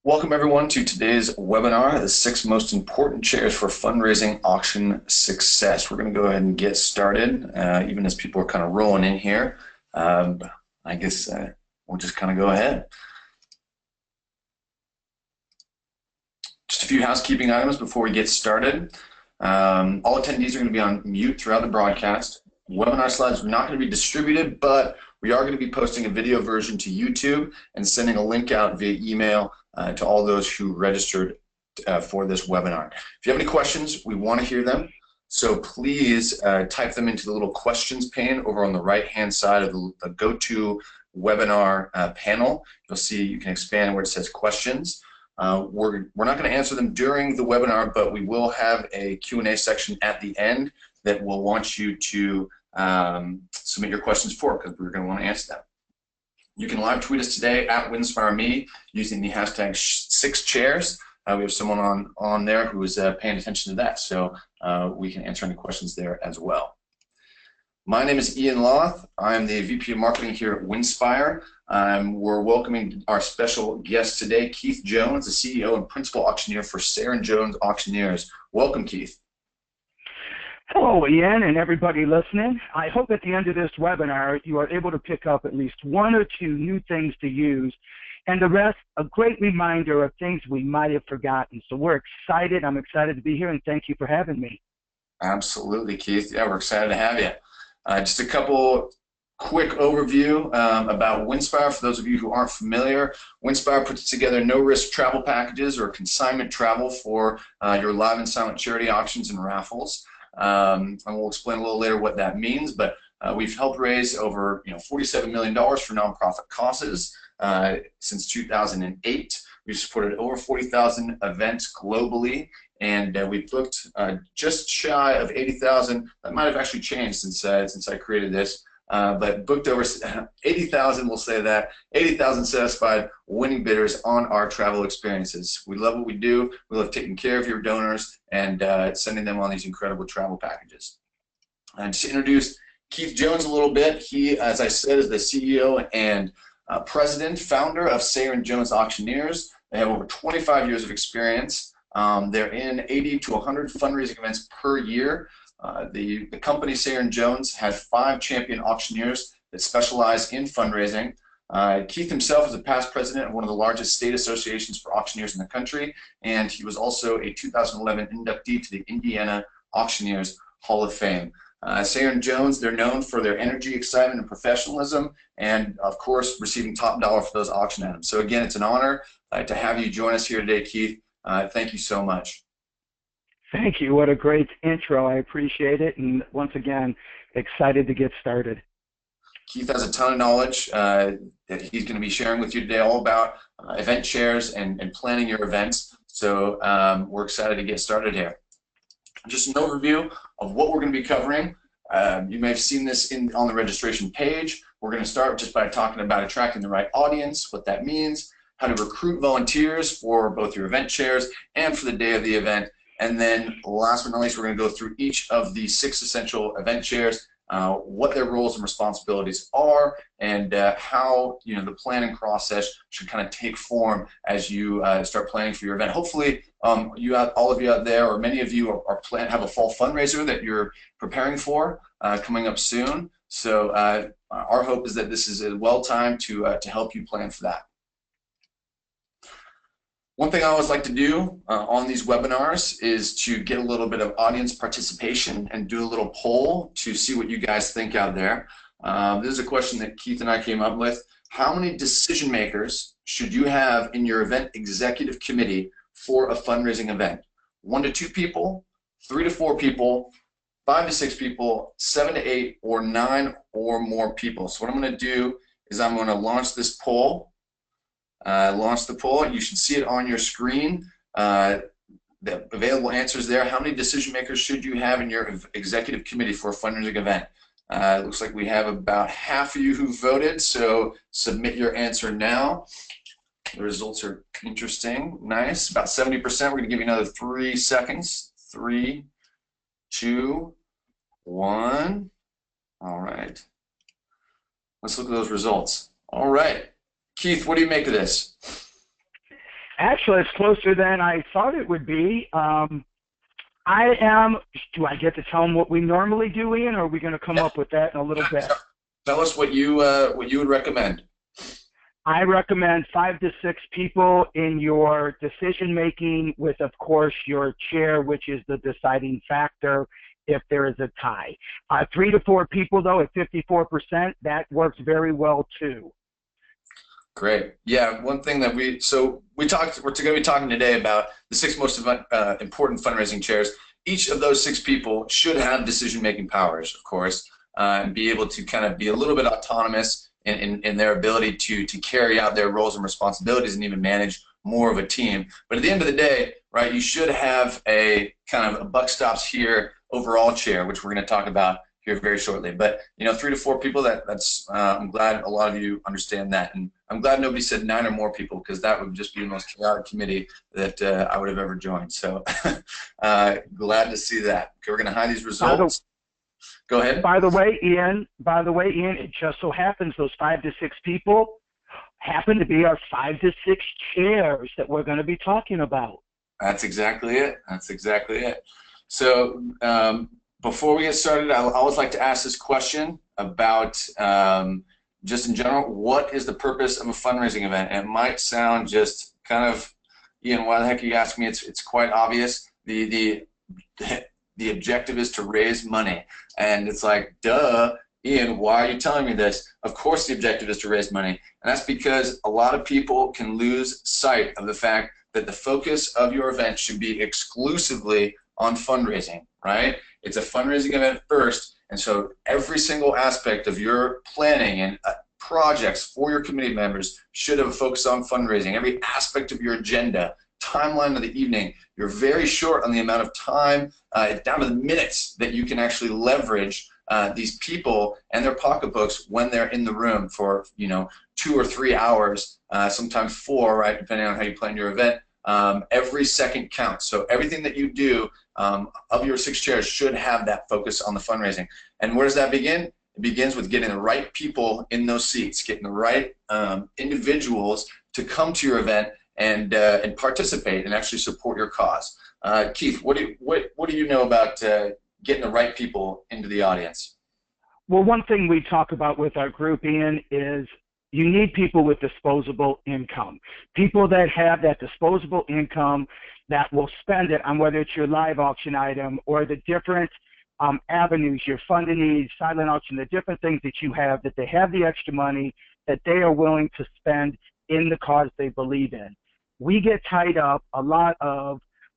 Welcome everyone to today's webinar, the 6 most important chairs for fundraising auction success. We're going to go ahead and get started, even as people are kind of rolling in here. I guess we'll just kind of go ahead. Just a few housekeeping items before we get started. All attendees are going to be on mute throughout the broadcast. Webinar slides are not going to be distributed, but we are going to be posting a video version to YouTube and sending a link out via email to all those who registered for this webinar. If you have any questions, we want to hear them. So please type them into the little questions pane over on the right-hand side of the GoToWebinar panel. You'll see you can expand where it says questions. We're not going to answer them during the webinar, but we will have a Q&A section at the end that we'll want you to submit your questions for, because we're going to want to answer them. You can live tweet us today at WinspireMe using the hashtag 6chairs. We have someone on there who is paying attention to that, so we can answer any questions there as well. My name is Ian Loth. I'm the VP of Marketing here at Winspire. We're welcoming our special guest today, Keith Jones, the CEO and Principal Auctioneer for Sayre & Jones Auctioneers. Welcome, Keith. Hello, Ian, and everybody listening. I hope at the end of this webinar you are able to pick up at least 1 or 2 new things to use, and the rest a great reminder of things we might have forgotten. So we're excited. I'm excited to be here, and thank you for having me. Absolutely, Keith. Yeah, we're excited to have you. Just a couple quick overview about Winspire. For those of you who aren't familiar, Winspire puts together no-risk travel packages or consignment travel for your live and silent charity auctions and raffles. And we'll explain a little later what that means, but we've helped raise over $47 million for nonprofit causes since 2008. We've supported over 40,000 events globally, and we've booked just shy of 80,000. That might have actually changed since I created this, but booked over 80,000. We'll say that 80,000 satisfied winning bidders on our travel experiences. We love what we do. We love taking care of your donors and sending them on these incredible travel packages. And just to introduce Keith Jones a little bit, he, as I said, is the CEO and president, founder of Sayre & Jones Auctioneers. They have over 25 years of experience. They're in 80 to 100 fundraising events per year. The company Sayre & Jones has 5 champion auctioneers that specialize in fundraising. Keith himself is a past president of one of the largest state associations for auctioneers in the country, and he was also a 2011 inductee to the Indiana Auctioneers Hall of Fame. Sayre & Jones, they're known for their energy, excitement, and professionalism, and of course receiving top dollar for those auction items. So again, it's an honor to have you join us here today, Keith. Thank you so much. Thank you. What a great intro. I appreciate it, and once again, excited to get started. Keith has a ton of knowledge that he's going to be sharing with you today, all about event chairs and planning your events. So we're excited to get started here. Just an overview of what we're going to be covering. You may have seen this on the registration page. We're going to start just by talking about attracting the right audience, what that means, how to recruit volunteers for both your event chairs and for the day of the event. And then last but not least, we're going to go through each of the 6 essential event chairs, what their roles and responsibilities are, and how the planning process should kind of take form as you start planning for your event. Hopefully, all of you out there, or many of you, have a fall fundraiser that you're preparing for coming up soon. So our hope is that this is well timed to help you plan for that. One thing I always like to do on these webinars is to get a little bit of audience participation and do a little poll to see what you guys think out there. This is a question that Keith and I came up with. How many decision makers should you have in your event executive committee for a fundraising event? 1 to 2 people, 3 to 4 people, 5 to 6 people, 7 to 8, or 9 or more people. So what I'm going to do is I'm going to launch this poll. Launch the poll. You should see it on your screen. The available answers there. How many decision makers should you have in your executive committee for a fundraising event? It looks like we have about half of you who voted, so submit your answer now. The results are interesting. Nice. About 70%. We're going to give you another 3 seconds. 3, 2, 1. All right. Let's look at those results. All right. Keith, what do you make of this? Actually, it's closer than I thought it would be. Do I get to tell them what we normally do, Ian, or are we going to come Yeah. up with that in a little bit? Tell us what you would recommend. I recommend 5 to 6 people in your decision making with, of course, your chair, which is the deciding factor if there is a tie. 3 to 4 people, though, at 54%, that works very well, too. Great. Yeah, one thing that we're going to be talking today about the 6 most important fundraising chairs. Each of those 6 people should have decision-making powers, of course, and be able to kind of be a little bit autonomous in their ability to carry out their roles and responsibilities and even manage more of a team. But at the end of the day, right, you should have a kind of a buck stops here overall chair, which we're going to talk about here very shortly. But 3 to 4 people, that's I'm glad a lot of you understand that, and I'm glad nobody said 9 or more people, because that would just be the most chaotic committee that I would have ever joined. So glad to see that. Okay, we're going to hide these results. Go ahead. By the way, Ian, it just so happens those 5 to 6 people happen to be our 5 to 6 chairs that we're going to be talking about. That's exactly it. That's exactly it. So before we get started, I always like to ask this question about just in general, what is the purpose of a fundraising event? And it might sound just kind of, Ian, why the heck you ask me? It's quite obvious. The objective is to raise money. And it's like, duh, Ian, why are you telling me this? Of course the objective is to raise money. And that's because a lot of people can lose sight of the fact that the focus of your event should be exclusively on fundraising, right? It's a fundraising event first, and so every single aspect of your planning and projects for your committee members should have a focus on fundraising. Every aspect of your agenda, timeline of the evening, you're very short on the amount of time, down to the minutes that you can actually leverage these people and their pocketbooks when they're in the room for 2 or 3 hours, sometimes 4, right, depending on how you plan your event. Every second counts. So everything that you do of your 6 chairs should have that focus on the fundraising. And where does that begin? It begins with getting the right people in those seats, getting the right individuals to come to your event and participate and actually support your cause. Keith, what do you know about getting the right people into the audience? Well, one thing we talk about with our group, Ian, is you need people with disposable income. People that have that disposable income that will spend it on whether it's your live auction item or the different avenues, your funding needs, silent auction, the different things that you have, that they have the extra money that they are willing to spend in the cause they believe in. We get tied up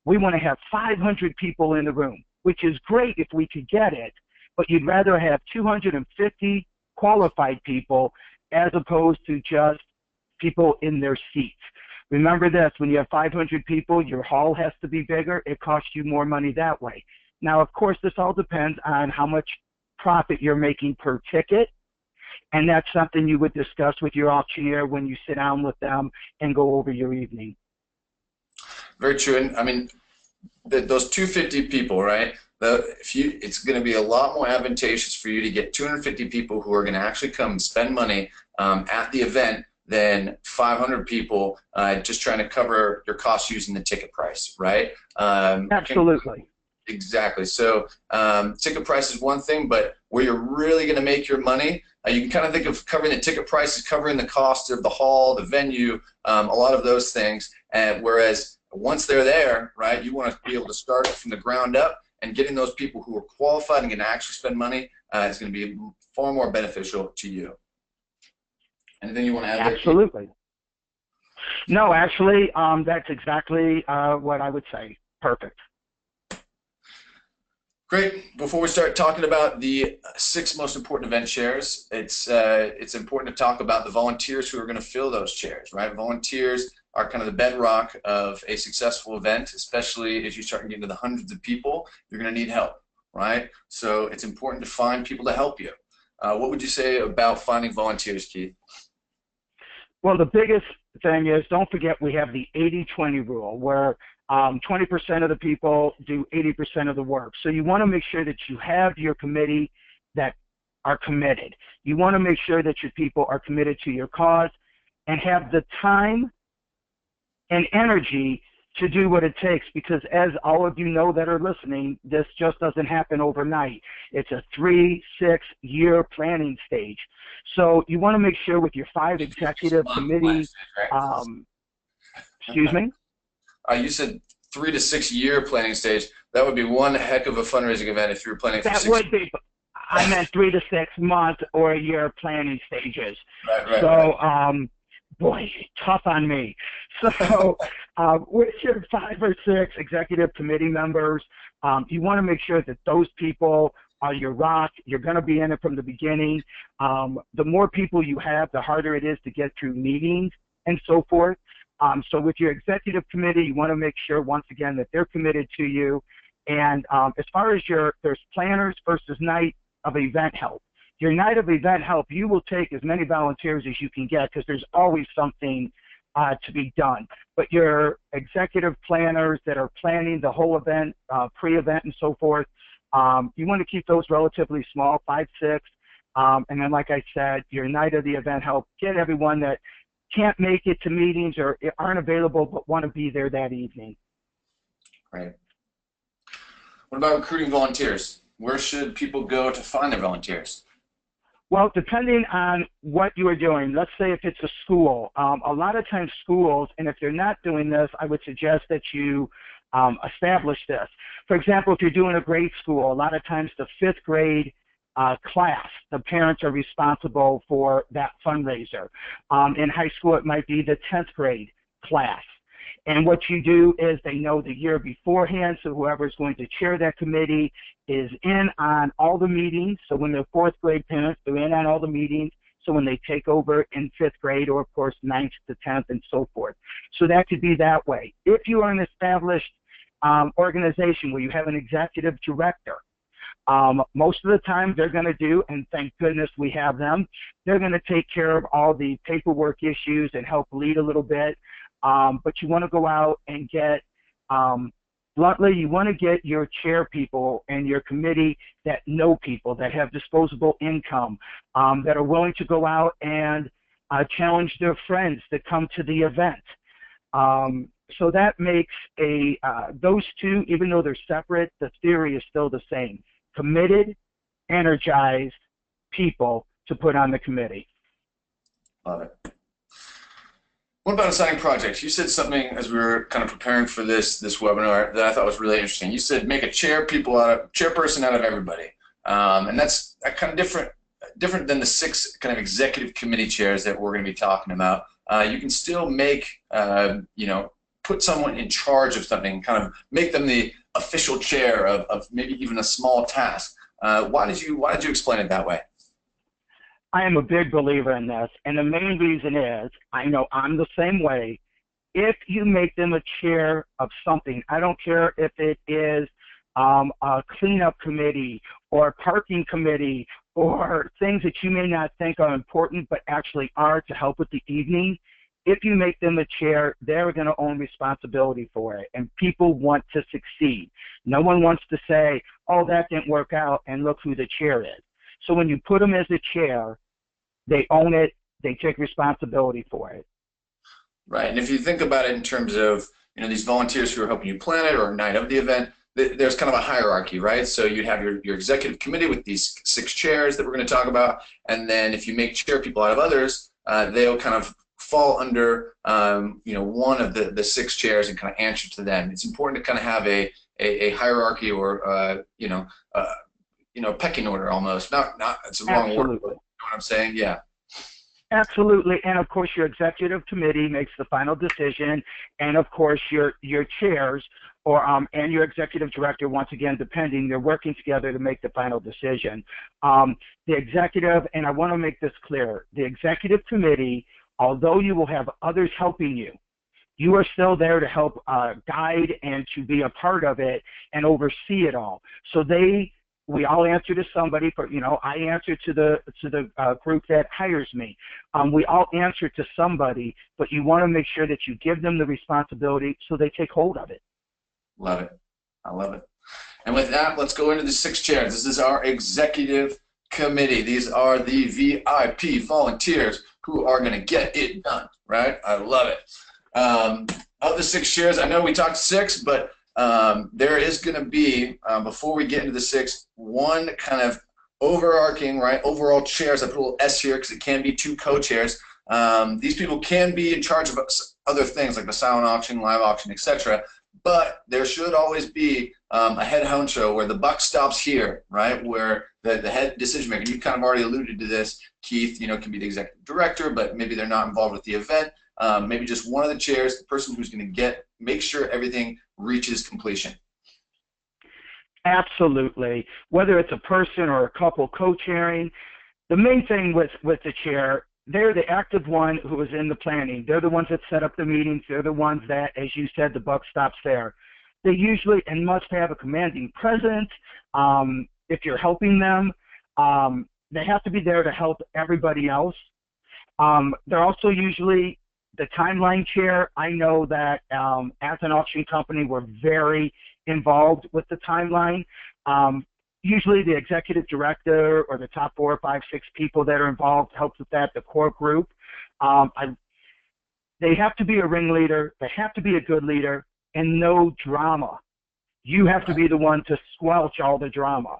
we want to have 500 people in the room, which is great if we could get it, but you'd rather have 250 qualified people as opposed to just people in their seats. Remember this, when you have 500 people, your hall has to be bigger. It costs you more money that way. Now, of course, this all depends on how much profit you're making per ticket, and that's something you would discuss with your auctioneer when you sit down with them and go over your evening. Very true. And I mean, those 250 people, right? It's going to be a lot more advantageous for you to get 250 people who are going to actually come and spend money at the event than 500 people just trying to cover your costs using the ticket price, right? Absolutely. Exactly. So ticket price is one thing, but where you're really going to make your money, you can kind of think of covering the ticket price as covering the cost of the hall, the venue, a lot of those things. And whereas once they're there, right, you want to be able to start from the ground up, and getting those people who are qualified and can actually spend money is going to be far more beneficial to you. Anything you want to add there? Absolutely. No, actually, that's exactly what I would say. Perfect. Great. Before we start talking about the 6 most important event chairs, it's important to talk about the volunteers who are going to fill those chairs, right? Volunteers are kind of the bedrock of a successful event, especially as you start getting into the hundreds of people. You're going to need help, right? So it's important to find people to help you. What would you say about finding volunteers, Keith? Well, the biggest thing is, don't forget we have the 80-20 rule, where 20% of the people do 80% of the work. So you want to make sure that you have your committee that are committed. You want to make sure that your people are committed to your cause and have the time and energy to do what it takes, because as all of you know that are listening, this just doesn't happen overnight. It's a 3-6 year planning stage. So you want to make sure with your 5 executive committee, excuse me? You said 3 to 6 year planning stage. That would be one heck of a fundraising event if you were planning for that 6 would be, I meant 3 to 6 month or a year planning stages. Right. Boy, tough on me. So with your 5 or 6 executive committee members, you want to make sure that those people are your rock. You're going to be in it from the beginning. The more people you have, the harder it is to get through meetings and so forth. So with your executive committee, you want to make sure, once again, that they're committed to you. And as far as there's planners versus night of event help. Your night of event help, you will take as many volunteers as you can get, because there's always something to be done. But your executive planners that are planning the whole event, pre-event and so forth, you want to keep those relatively small, 5, 6. And then, like I said, your night of the event help, get everyone that can't make it to meetings or aren't available but want to be there that evening. Right. What about recruiting volunteers? Where should people go to find their volunteers? Well, depending on what you are doing, let's say if it's a school, a lot of times schools, and if they're not doing this, I would suggest that you establish this. For example, if you're doing a grade school, a lot of times the 5th grade class, the parents are responsible for that fundraiser. In high school, it might be the 10th grade class. And what you do is they know the year beforehand, so whoever's going to chair that committee is in on all the meetings. So when they're 4th grade parents, they're in on all the meetings. So when they take over in 5th grade, or of course 9th to 10th and so forth. So that could be that way. If you are an established organization where you have an executive director, most of the time they're going to do, and thank goodness we have them, they're going to take care of all the paperwork issues and help lead a little bit. But you want to go out and get, bluntly, you want to get your chair people and your committee that know people, that have disposable income, that are willing to go out and challenge their friends that come to the event. So that makes those two, even though they're separate, the theory is still the same. Committed, energized people to put on the committee. Love it. What about assigning projects? You said something as we were kind of preparing for this webinar that I thought was really interesting. You said make a chairperson out of everybody, and that's kind of different than the 6 kind of executive committee chairs that we're going to be talking about. You can still make put someone in charge of something, kind of make them the official chair of maybe even a small task. Why did you explain it that way? I am a big believer in this, and the main reason is, I know I'm the same way. If you make them a chair of something, I don't care if it is a cleanup committee or a parking committee or things that you may not think are important but actually are to help with the evening, if you make them a chair, they're going to own responsibility for it, and people want to succeed. No one wants to say, oh, that didn't work out, and look who the chair is. So when you put them as a chair, they own it, they take responsibility for it. Right, and if you think about it in terms of these volunteers who are helping you plan it or night of the event, there's kind of a hierarchy, right? So you'd have your executive committee with these 6 chairs that we're going to talk about, and then if you make chair people out of others, they'll kind of fall under one of the 6 chairs and kind of answer to them. It's important to kind of have a hierarchy or pecking order almost. Not it's the wrong word. But you know what I'm saying? Yeah. Absolutely, and of course your executive committee makes the final decision, and of course your chairs and your executive director, once again, depending, they're working together to make the final decision. The executive, and I want to make this clear, the executive committee, although you will have others helping you, you are still there to help guide and to be a part of it and oversee it all. So we all answer to somebody. I answer to the group that hires me. We all answer to somebody, but you want to make sure that you give them the responsibility so they take hold of it. Love it. I love it. And with that, let's go into the 6 chairs. This is our executive committee. These are the VIP volunteers who are going to get it done, right? I love it. Of the 6 chairs, I know we talked 6, but there is going to be, before we get into the 6, one kind of overarching, right, overall chairs. I put a little S here because it can be 2 co-chairs. These people can be in charge of other things like the silent auction, live auction, etc. But there should always be a head honcho where the buck stops here, right, where the head decision maker. You kind of already alluded to this, Keith. You know, can be the executive director, but maybe they're not involved with the event. Maybe just one of the chairs, the person who's going to make sure everything reaches completion. Absolutely. Whether it's a person or a couple co-chairing, the main thing with the chair, they're the active one who is in the planning. They're the ones that set up the meetings. They're the ones that, as you said, the buck stops there. They usually and must have a commanding presence. If you're helping them, they have to be there to help everybody else. They're also usually the timeline chair. I know that as an auction company, we're very involved with the timeline. Usually the executive director or the top 4 or 5, 6 people that are involved helps with that, the core group. They have to be a ringleader. They have to be a good leader, and no drama. You have to be the one to squelch all the drama.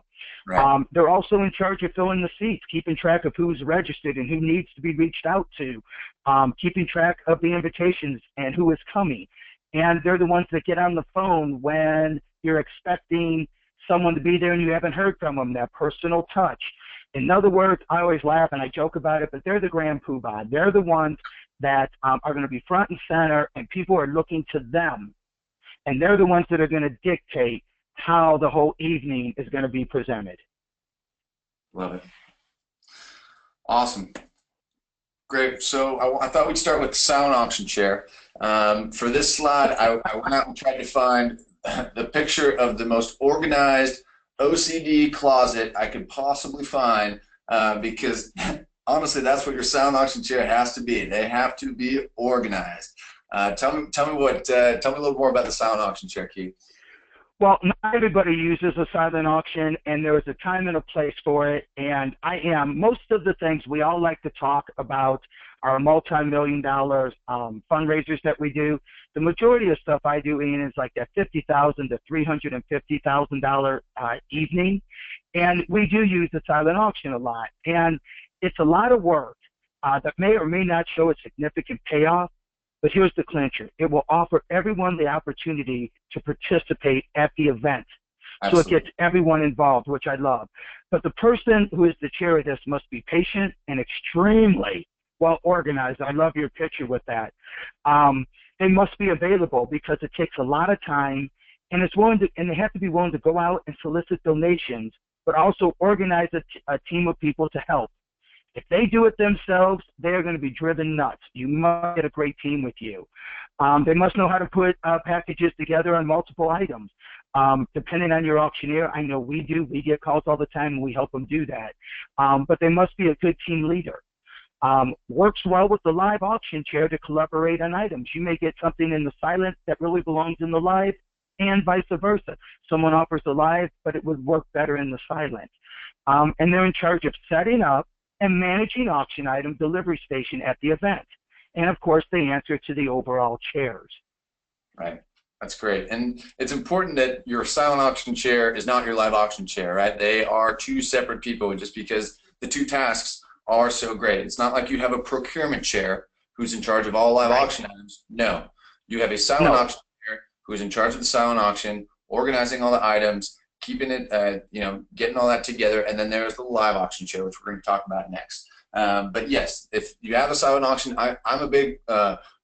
Right. They're also in charge of filling the seats, keeping track of who's registered and who needs to be reached out to, keeping track of the invitations and who is coming. And they're the ones that get on the phone when you're expecting someone to be there and you haven't heard from them, that personal touch. In other words, I always laugh and I joke about it, but they're the grand poobah. They're the ones that are going to be front and center, and people are looking to them. And they're the ones that are going to dictate how the whole evening is going to be presented. Love it. Awesome. Great. So I thought we'd start with the silent auction chair. For this slide, I went out and tried to find the picture of the most organized OCD closet I could possibly find, because honestly, that's what your silent auction chair has to be. They have to be organized. Tell me a little more about the silent auction chair, Keith. Well, not everybody uses a silent auction, and there is a time and a place for it. And most of the things we all like to talk about are multi-million-dollar fundraisers that we do. The majority of stuff I do, Ian, is like that $50,000 to $350,000 evening, and we do use the silent auction a lot. And it's a lot of work that may or may not show a significant payoff. But here's the clincher. It will offer everyone the opportunity to participate at the event. Absolutely. So it gets everyone involved, which I love. But the person who is the chair of this must be patient and extremely well organized. I love your picture with that. They must be available because it takes a lot of time, and they have to be willing to go out and solicit donations, but also organize a team of people to help. If they do it themselves, they're going to be driven nuts. You must get a great team with you. They must know how to put packages together on multiple items. Depending on your auctioneer, I know we do. We get calls all the time, and we help them do that. But they must be a good team leader. Works well with the live auction chair to collaborate on items. You may get something in the silent that really belongs in the live, and vice versa. Someone offers the live, but it would work better in the silent. And they're in charge of setting up and managing auction item delivery station at the event. And of course, they answer to the overall chairs. Right. That's great. And it's important that your silent auction chair is not your live auction chair, right? They are 2 separate people, just because the 2 tasks are so great. It's not like you have a procurement chair who's in charge of all live auction items. No. You have a silent auction chair who's in charge of the silent auction, organizing all the items, keeping it, getting all that together, and then there's the live auction chair, which we're going to talk about next. But yes, if you have a silent auction, I'm a big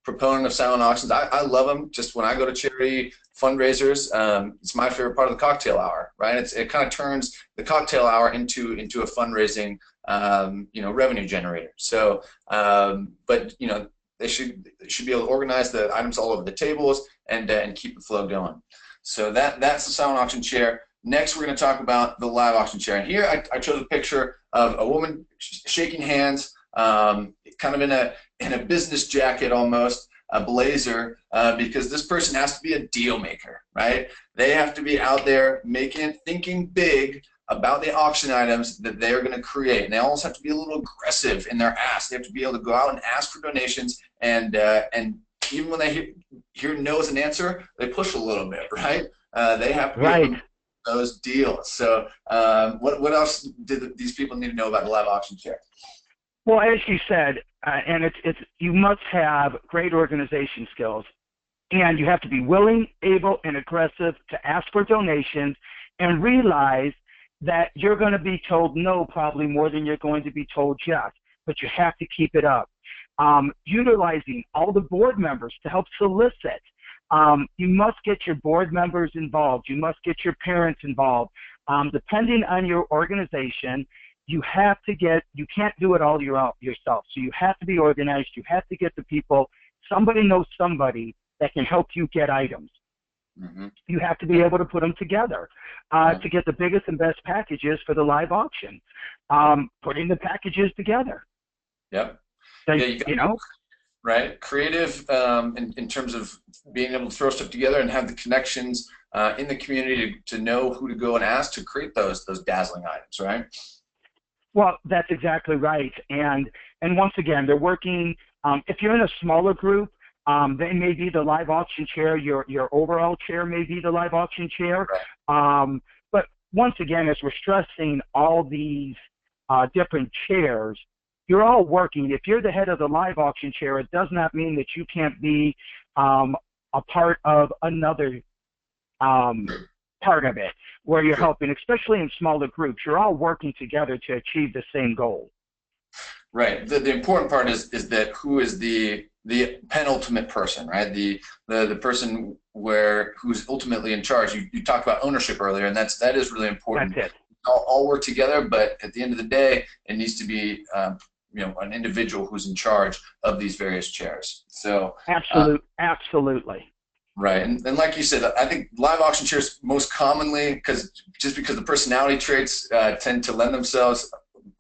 proponent of silent auctions. I love them. Just when I go to charity fundraisers, it's my favorite part of the cocktail hour, right? It kind of turns the cocktail hour into a fundraising, revenue generator. So, but they should be able to organize the items all over the tables and keep the flow going. So that's the silent auction chair. Next, we're going to talk about the live auction chair. And here I chose a picture of a woman shaking hands, kind of in a business jacket almost, a blazer, because this person has to be a deal maker, right? They have to be out there thinking big about the auction items that they are going to create. And they also have to be a little aggressive in their ask. They have to be able to go out and ask for donations and even when they hear no as an answer, they push a little bit, right? They have to be able Right. to make those deals. So what else did these people need to know about the live auction chair? Well, as you said, and it's you must have great organization skills, and you have to be willing, able, and aggressive to ask for donations, and realize that you're going to be told no probably more than you're going to be told yes, but you have to keep it up. Utilizing all the board members to help solicit. You must get your board members involved. You must get your parents involved. Depending on your organization, you can't do it all yourself. So you have to be organized. You have to get the people. Somebody knows somebody that can help you get items. Mm-hmm. You have to be able to put them together to get the biggest and best packages for the live auction. Putting the packages together. Yep. So, Yeah, you know. Right? Creative in terms of being able to throw stuff together and have the connections in the community to know who to go and ask to create those dazzling items, right? Well, that's exactly right. And once again, they're working. If you're in a smaller group, they may be the live auction chair. Your overall chair may be the live auction chair. Right. But once again, as we're stressing all these different chairs, you're all working. If you're the head of the live auction chair, it does not mean that you can't be a part of another part of it where you're helping, especially in smaller groups. You're all working together to achieve the same goal. Right. The important part is that who is the penultimate person, right? The person who's ultimately in charge. You talked about ownership earlier, and that is really important. That's it. All work together, but at the end of the day, it needs to be an individual who's in charge of these various chairs. So absolutely. Right, and like you said, I think live auction chairs most commonly, because the personality traits tend to lend themselves.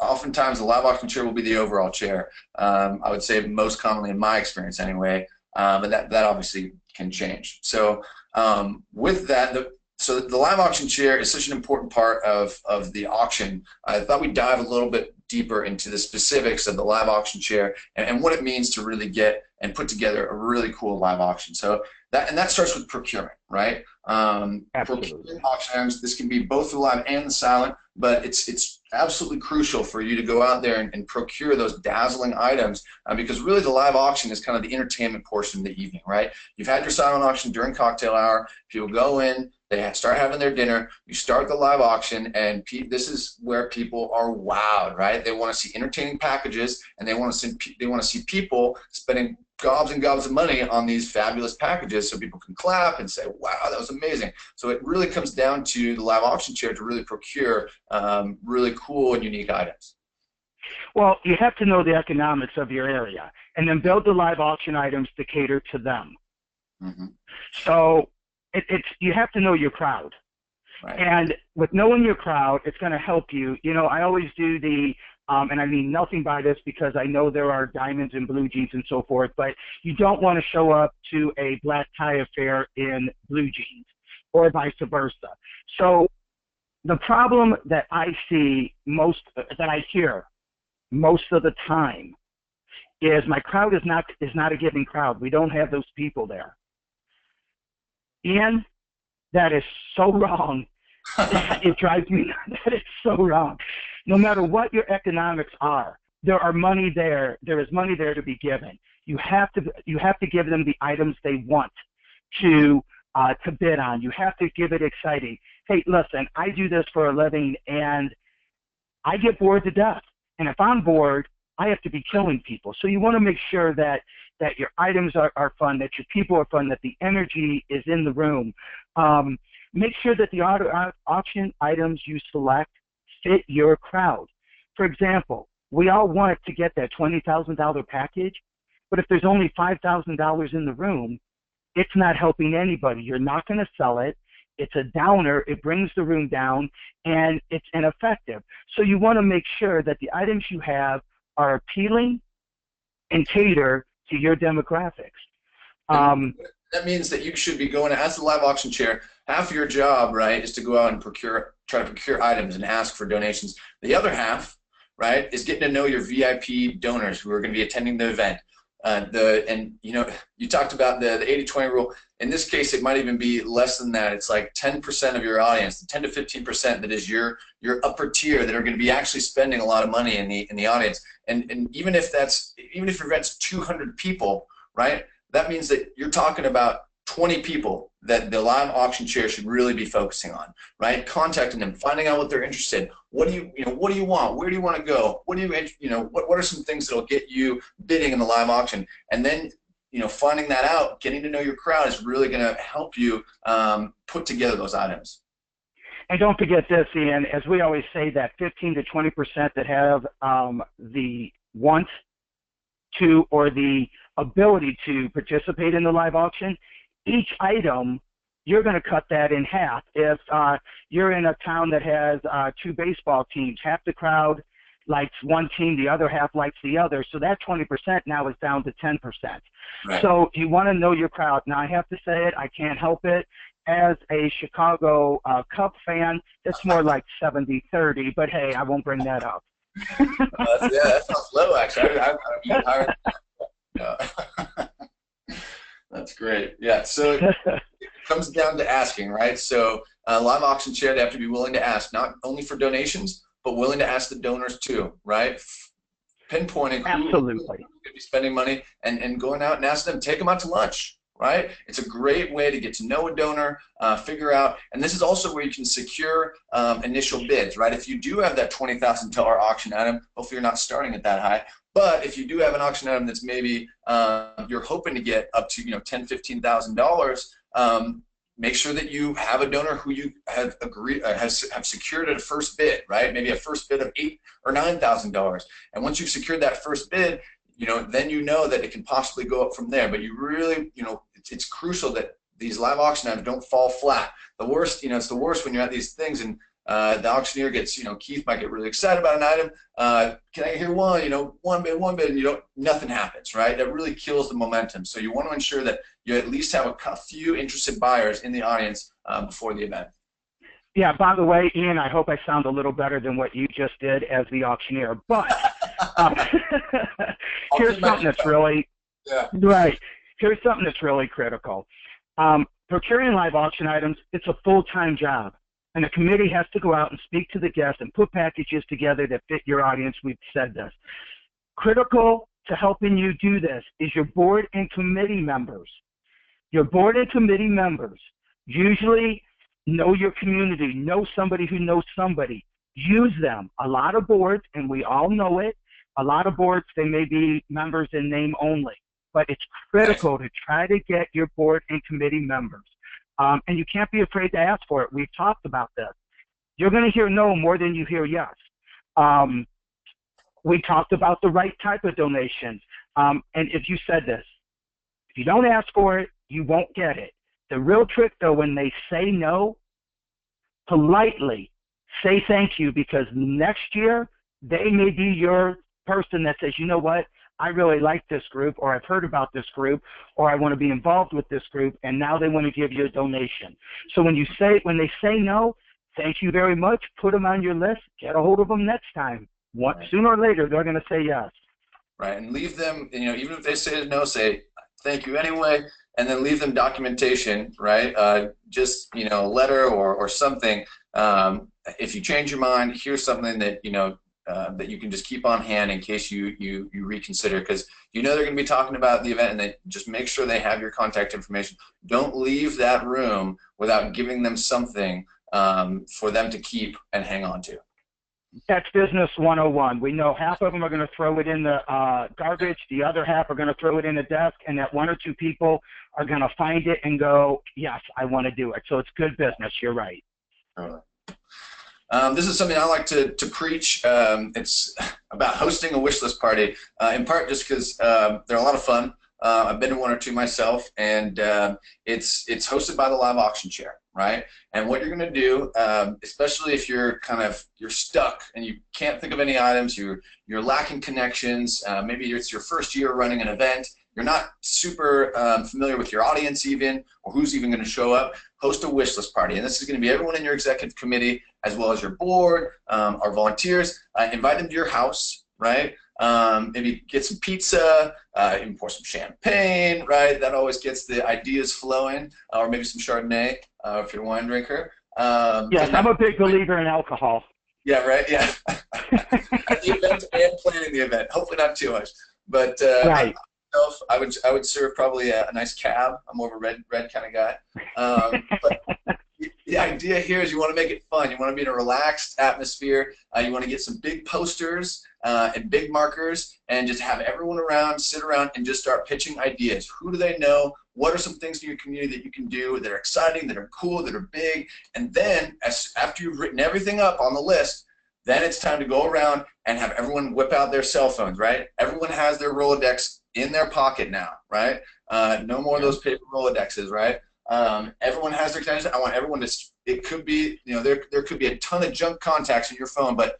Oftentimes, the live auction chair will be the overall chair. I would say most commonly in my experience, anyway. But that obviously can change. So with that, so the live auction chair is such an important part of the auction. I thought we'd dive a little bit deeper into the specifics of the live auction chair and what it means to really get and put together a really cool live auction. So that starts with procurement, right? Procuring auction items. This can be both the live and the silent, but it's absolutely crucial for you to go out there and procure those dazzling items because really the live auction is kind of the entertainment portion of the evening, right? You've had your silent auction during cocktail hour. People go in, they start having their dinner, you start the live auction, and this is where people are wowed, right? They want to see entertaining packages, and they want to see people spending gobs and gobs of money on these fabulous packages so people can clap and say, wow, that was amazing. So it really comes down to the live auction chair to really procure really cool and unique items. Well, you have to know the economics of your area and then build the live auction items to cater to them. Mm-hmm. So you have to know your crowd. Right. And with knowing your crowd, it's going to help you. You know, I always do and I mean nothing by this because I know there are diamonds and blue jeans and so forth, but you don't want to show up to a black tie affair in blue jeans or vice versa. So the problem that I hear most of the time is my crowd is not a giving crowd. We don't have those people there. And that is so wrong. It drives me nuts. That is so wrong. No matter what your economics are, there is money there to be given. You have to give them the items they want to bid on. You have to give it exciting. Hey, listen, I do this for a living, and I get bored to death. And if I'm bored, I have to be killing people. So you want to make sure that your items are fun, that your people are fun, that the energy is in the room. Make sure that the auction items you select fit your crowd. For example, we all want to get that $20,000 package, but if there's only $5,000 in the room, it's not helping anybody. You're not going to sell it. It's a downer. It brings the room down, and it's ineffective. So you want to make sure that the items you have are appealing and cater to your demographics. That means that you should be going, as the live auction chair, half of your job, right, is to go out and try to procure items and ask for donations. The other half, right, is getting to know your VIP donors who are going to be attending the event. And you talked about the 80-20 rule. In this case, it might even be less than that. It's like 10% of your audience, 10 to 15% that is your upper tier that are going to be actually spending a lot of money in the audience. And even if your event's 200 people, right? That means that you're talking about 20 people that the live auction chair should really be focusing on, right? Contacting them, finding out what they're interested in. What do you want? Where do you want to go? What are some things that'll get you bidding in the live auction? And then, finding that out, getting to know your crowd is really going to help you put together those items. And don't forget this, Ian, as we always say, that 15 to 20% that have the want to or the ability to participate in the live auction, each item, you're going to cut that in half. If you're in a town that has 2 baseball teams, half the crowd likes one team, the other half likes the other, so that 20% now is down to 10%. Right. So you want to know your crowd. Now, I have to say it, I can't help it. As a Chicago Cub fan, it's more like 70-30, but hey, I won't bring that up. That sounds low, actually. That's great. Yeah, so it comes down to asking, right? So live auction chair, they have to be willing to ask, not only for donations, but willing to ask the donors too, right? Pinpointing who's going to be spending money and going out and asking them, take them out to lunch, right? It's a great way to get to know a donor, figure out, and this is also where you can secure initial bids, right? If you do have that $20,000 auction item, hopefully you're not starting at that high, but if you do have an auction item that's maybe you're hoping to get up to $10,000, $15,000, make sure that you have a donor who you have have secured at a first bid, right? Maybe a first bid of $8,000 or $9,000, and once you've secured that first bid, then that it can possibly go up from there. But you really, it's crucial that these live auction items don't fall flat. The worst, it's the worst when you're at these things and the auctioneer gets, Keith might get really excited about an item. Can I hear one bid, and nothing happens, right? That really kills the momentum. So you want to ensure that you at least have a few interested buyers in the audience before the event. Yeah, by the way, Ian, I hope I sound a little better than what you just did as the auctioneer, but here's something that's really, right, here's something that's really critical. Procuring live auction items, it's a full-time job, and the committee has to go out and speak to the guests and put packages together that fit your audience. We've said this. Critical to helping you do this is your board and committee members. Your board and committee members usually know your community, know somebody who knows somebody. Use them. A lot of boards, and we all know it, a lot of boards, they may be members in name only, but it's critical to try to get your board and committee members. And you can't be afraid to ask for it. We've talked about this. You're going to hear no more than you hear yes. We talked about the right type of donation. And if you said this, if you don't ask for it, you won't get it. The real trick, though, when they say no, politely say thank you, because next year they may be your person that says, you know what, I really like this group, or I've heard about this group, or I want to be involved with this group, and now they want to give you a donation. So when they say no, thank you very much, put them on your list, get a hold of them next time. Sooner or later, they're going to say yes. Right, and leave them, even if they say no, say thank you anyway, and then leave them documentation, right? Just, a letter or something. If you change your mind, here's something that, that you can just keep on hand in case you reconsider, because they're going to be talking about the event, and they just make sure they have your contact information. Don't leave that room without giving them something for them to keep and hang on to. That's business 101. We know half of them are going to throw it in the garbage, the other half are going to throw it in the desk, and that 1 or 2 people are going to find it and go, yes, I want to do it. So it's good business. You're right. This is something I like to preach. It's about hosting a wish list party, in part just because they're a lot of fun. I've been to 1 or 2 myself, and it's hosted by the live auction chair, right? And what you're going to do, especially if you're stuck and you can't think of any items, you're lacking connections, maybe it's your first year running an event, you're not super familiar with your audience even, or who's even going to show up, host a wish list party. And this is going to be everyone in your executive committee, as well as your board, our volunteers. Invite them to your house, right? Maybe get some pizza, even pour some champagne, right? That always gets the ideas flowing, or maybe some Chardonnay if you're a wine drinker. Yes, I'm a big believer in alcohol. Yeah, right. Yeah, at the event and planning the event. Hopefully not too much, but Right. I would serve probably a nice cab. I'm more of a red kind of guy. But the idea here is you want to make it fun. You want to be in a relaxed atmosphere. You want to get some big posters and big markers and just have everyone around, sit around and just start pitching ideas. Who do they know? What are some things in your community that you can do that are exciting, that are cool, that are big? And then after you've written everything up on the list, then it's time to go around and have everyone whip out their cell phones, right? Everyone has their Rolodex in their pocket now, right? No more of those paper Rolodexes, right? Everyone has their connections. I want everyone to, it could be, there could be a ton of junk contacts in your phone, but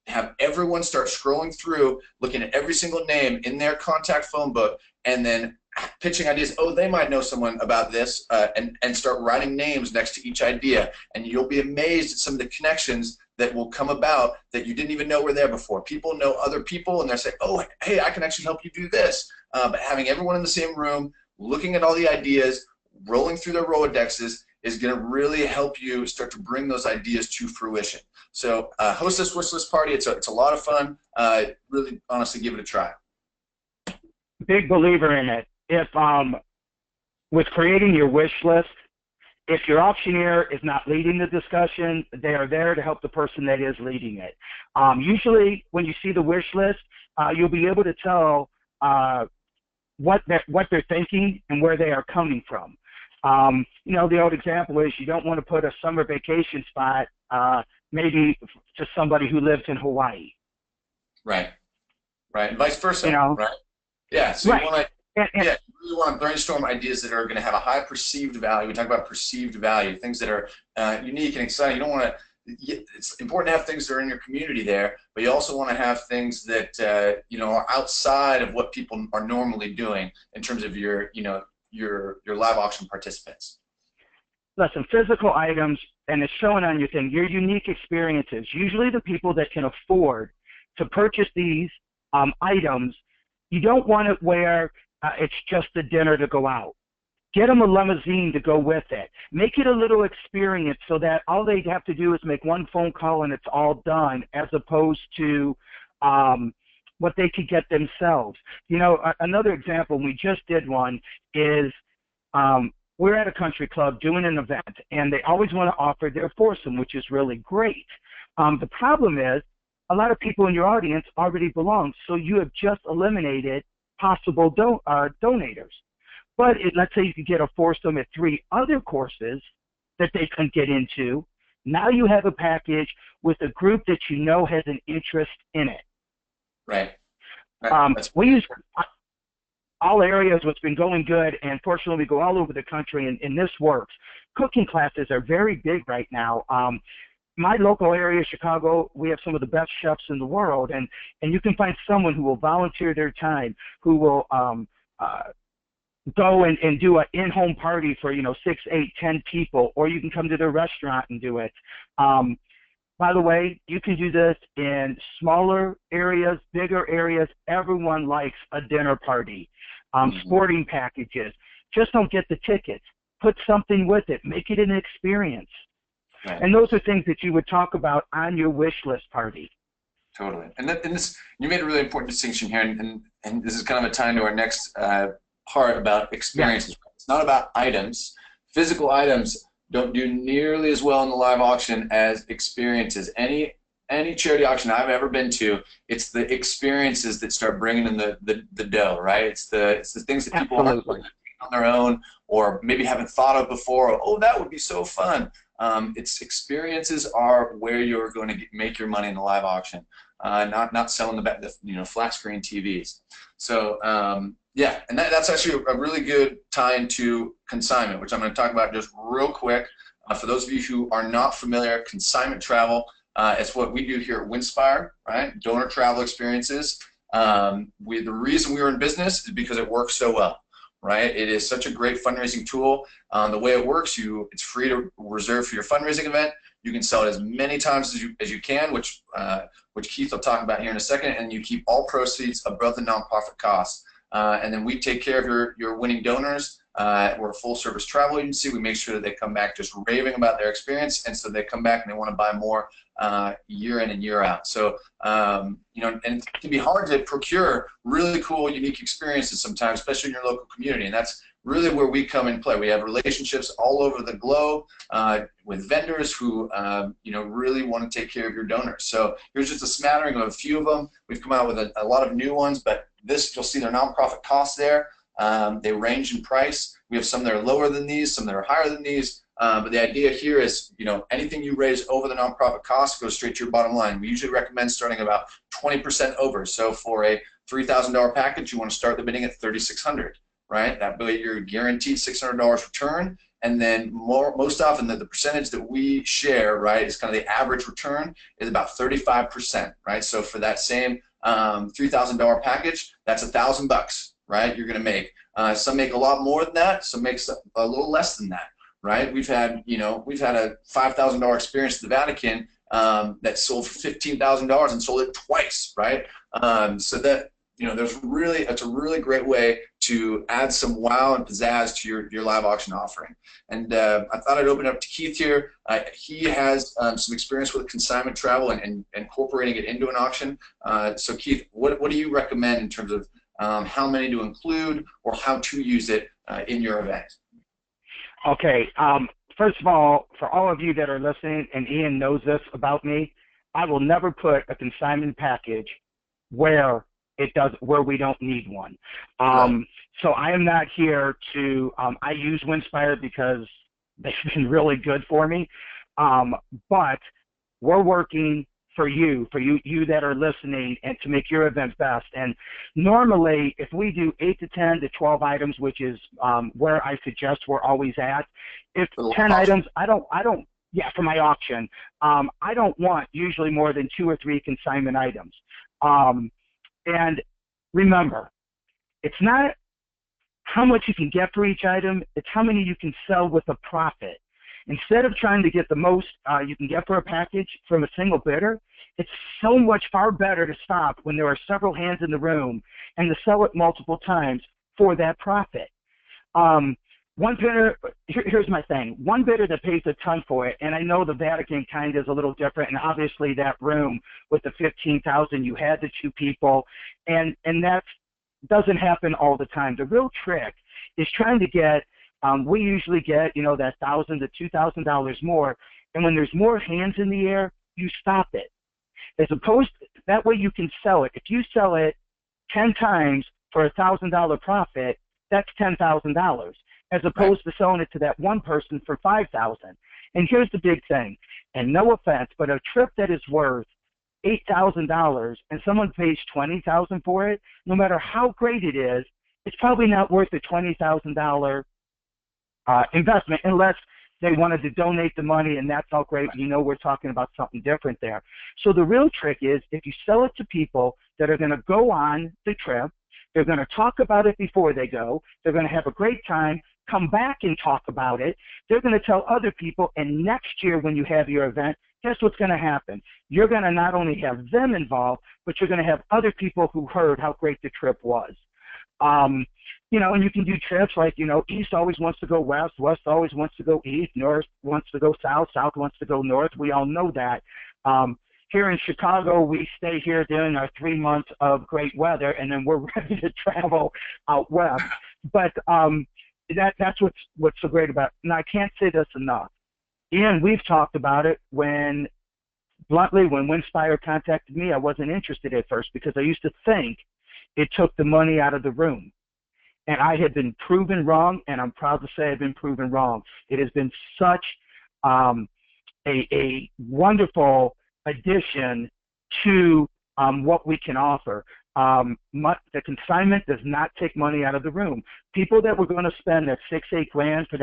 have everyone start scrolling through, looking at every single name in their contact phone book, and then pitching ideas. Oh, they might know someone about this, and start writing names next to each idea. And you'll be amazed at some of the connections that will come about that you didn't even know were there before. People know other people, and they're saying, oh, hey, I can actually help you do this. But having everyone in the same room, looking at all the ideas, rolling through their Rolodexes is going to really help you start to bring those ideas to fruition. So host this wish list party. It's a lot of fun. Really, honestly, give it a try. Big believer in it. If with creating your wish list, if your auctioneer is not leading the discussion, they are there to help the person that is leading it. Usually, when you see the wish list, you'll be able to tell what they're thinking and where they are coming from. The old example is you don't want to put a summer vacation spot maybe to somebody who lives in Hawaii. Right. Right. And vice versa. Right. Yeah. So right. You want to. You really want to brainstorm ideas that are going to have a high perceived value. We talk about perceived value, things that are unique and exciting. You don't want to. It's important to have things that are in your community there, but you also want to have things that are outside of what people are normally doing in terms of your live auction participants. Listen, physical items, and it's showing on your thing, your unique experiences. Usually the people that can afford to purchase these items, you don't want it where it's just a dinner to go out. Get them a limousine to go with it. Make it a little experience so that all they have to do is make one phone call and it's all done, as opposed to what they could get themselves. Another example, we just did one, is we're at a country club doing an event, and they always want to offer their foursome, which is really great. The problem is a lot of people in your audience already belong, so you have just eliminated possible donators. But let's say you could get a foursome at 3 other courses that they couldn't get into. Now you have a package with a group that you know has an interest in it. Right. We use all areas. What's been going good, and fortunately we go all over the country, and this works. Cooking classes are very big right now. My local area, Chicago, we have some of the best chefs in the world, and you can find someone who will volunteer their time, who will go and do an in-home party for 6, 8, 10 people, or you can come to their restaurant and do it. By the way, you can do this in smaller areas, bigger areas. Everyone likes a dinner party. Sporting packages. Just don't get the tickets. Put something with it. Make it an experience. Right. And those are things that you would talk about on your wish list party. Totally. And this, you made a really important distinction here, and this is kind of a tie into our next part about experiences. Yes. It's not about items. Physical items don't do nearly as well in the live auction as experiences. Any charity auction I've ever been to, it's the experiences that start bringing in the dough, right? It's the things that people aren't on their own, or maybe haven't thought of before. Or, oh, that would be so fun. It's experiences are where you're going to make your money in the live auction, not selling the flat screen TVs. So yeah, and that's actually a really good tie into consignment, which I'm going to talk about just real quick. For those of you who are not familiar, consignment travel, it's what we do here at Winspire, right? Donor travel experiences. The reason we were in business is because it works so well. right? It is such a great fundraising tool. The way it works, it's free to reserve for your fundraising event. You can sell it as many times as you can, which Keith will talk about here in a second, and you keep all proceeds above the nonprofit costs. And then we take care of your winning donors. We're a full-service travel agency. We make sure that they come back just raving about their experience, and so they come back and they want to buy more year in and year out. So, you know, and it can be hard to procure really cool, unique experiences sometimes, especially in your local community, and that's really where we come in play. We have relationships all over the globe with vendors who, you know, really want to take care of your donors. So here's just a smattering of a few of them. We've come out with a lot of new ones, but this, you'll see their nonprofit costs there. They range in price. We have some that are lower than these, some that are higher than these. But the idea here is, you know, anything you raise over the nonprofit cost goes straight to your bottom line. We usually recommend starting about 20% over. So for a $3,000 package, you want to start the bidding at $3,600, right? That way you're guaranteed $600 return. And then most often the percentage that we share, right, is kind of the average return is about 35%, right? So for that same $3,000 package, that's $1,000, right? You're going to make. Some make a lot more than that. Some make a little less than that, right? We've had a $5,000 experience at the Vatican that sold for $15,000 and sold it twice, right? So that, you know, it's a really great way to add some wow and pizzazz to your live auction offering. And I thought I'd open it up to Keith here. He has some experience with consignment travel and incorporating it into an auction. So Keith, what do you recommend in terms of how many to include or how to use it in your event? Okay. First of all, for all of you that are listening, and Ian knows this about me, I will never put a consignment package where we don't need one. Right. So I am not here to, I use Winspire because they've been really good for me, but we're working for you that are listening, and to make your event best. And normally, if we do 8 to 10 to 12 items, which is where I suggest we're always at, if 10 items, yeah, for my auction, I don't want usually more than 2 or 3 consignment items. And remember, it's not how much you can get for each item, it's how many you can sell with a profit. Instead of trying to get the most you can get for a package from a single bidder, it's so much far better to stop when there are several hands in the room and to sell it multiple times for that profit. One bidder, here's my thing, one bidder that pays a ton for it, and I know the Vatican kind of is a little different, and obviously that room with the 15,000, you had the 2 people, and that doesn't happen all the time. The real trick is trying to get, we usually get, you know, that $1,000 to $2,000 more, and when there's more hands in the air, you stop it. As opposed to, that way you can sell it. If you sell it 10 times for a $1,000 profit, that's $10,000. As opposed to selling it to that one person for $5,000. And here's the big thing, and no offense, but a trip that is worth $8,000 and someone pays $20,000 for it, no matter how great it is, it's probably not worth the $20,000 investment unless they wanted to donate the money, and that's all great. You know, we're talking about something different there. So the real trick is if you sell it to people that are going to go on the trip, they're going to talk about it before they go, they're going to have a great time, come back and talk about it, they're going to tell other people, and next year when you have your event, guess what's going to happen? You're going to not only have them involved, but you're going to have other people who heard how great the trip was. You know, and you can do trips like, you know, East always wants to go west, west always wants to go east, north wants to go south, south wants to go north. We all know that. Here in Chicago, we stay here during our 3 months of great weather, and then we're ready to travel out west. But that's what's so great about it. And I can't say this enough. Ian, we've talked about it when Winspire contacted me, I wasn't interested at first because I used to think it took the money out of the room. And I had been proven wrong, and I'm proud to say I've been proven wrong. It has been such a wonderful addition to what we can offer. The consignment does not take money out of the room. People that were going to spend that $6-8 grand for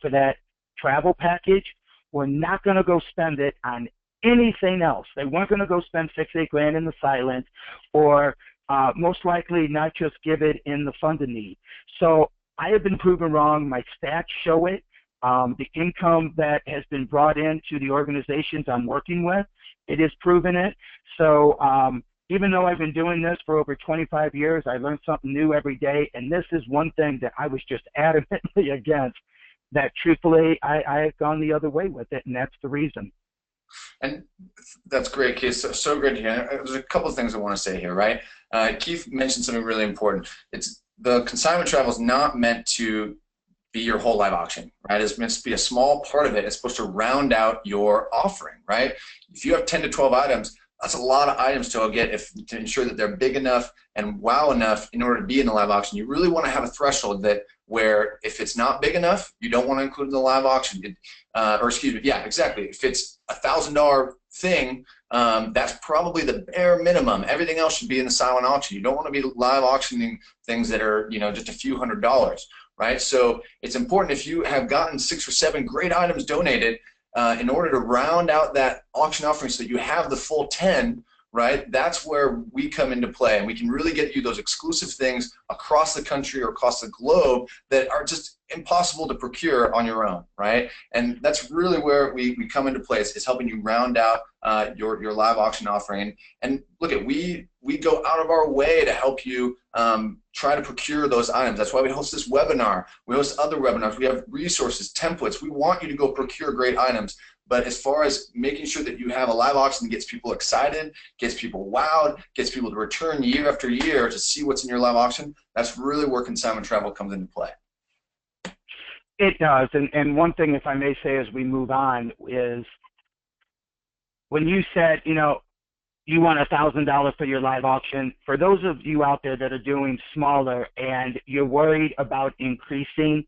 that travel package were not going to go spend it on anything else. They weren't going to go spend $6-8 grand in the silent, or most likely not just give it in the fund of need. So I have been proven wrong. My stats show it. The income that has been brought into the organizations I'm working with, it is proven it. So even though I've been doing this for over 25 years, I learn something new every day. And this is one thing that I was just adamantly against, that truthfully, I have gone the other way with it, and that's the reason. And that's great, Keith. So great to hear. There's a couple of things I want to say here, right? Keith mentioned something really important. It's the consignment travel is not meant to be your whole live auction, right? It's meant to be a small part of it. It's supposed to round out your offering, right? If you have 10 to 12 items, that's a lot of items to get to ensure that they're big enough and wow enough in order to be in the live auction. You really want to have a threshold that where if it's not big enough, you don't want to include in the live auction. Or excuse me, yeah, exactly. If it's $1,000 thing, that's probably the bare minimum. Everything else should be in the silent auction. You don't want to be live auctioning things that are, you know, just a few $100s, right? So it's important, if you have gotten 6 or 7 great items donated, in order to round out that auction offering so that you have the full 10, right? That's where we come into play, and we can really get you those exclusive things across the country or across the globe that are just impossible to procure on your own, right? And that's really where we come into place, is helping you round out your live auction offering. And look, we go out of our way to help you try to procure those items. That's why we host this webinar. We host other webinars. We have resources, templates. We want you to go procure great items. But as far as making sure that you have a live auction that gets people excited, gets people wowed, gets people to return year after year to see what's in your live auction, that's really where consignment travel comes into play. It does. And one thing, if I may say, as we move on, is when you said, you know, you want $1,000 for your live auction, for those of you out there that are doing smaller and you're worried about increasing,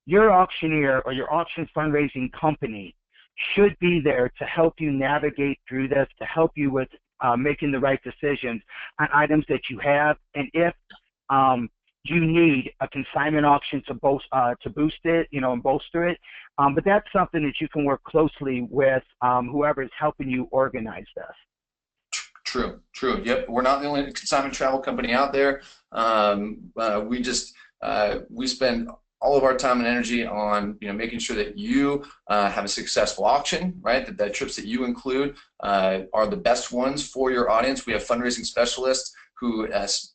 your auctioneer or your auction fundraising company should be there to help you navigate through this, to help you with making the right decisions on items that you have. And if you need a consignment auction to boost it, you know, and bolster it, but that's something that you can work closely with whoever is helping you organize this. True. Yep, we're not the only consignment travel company out there. We spend all of our time and energy on, you know, making sure that you have a successful auction, right? That the trips that you include are the best ones for your audience. We have fundraising specialists who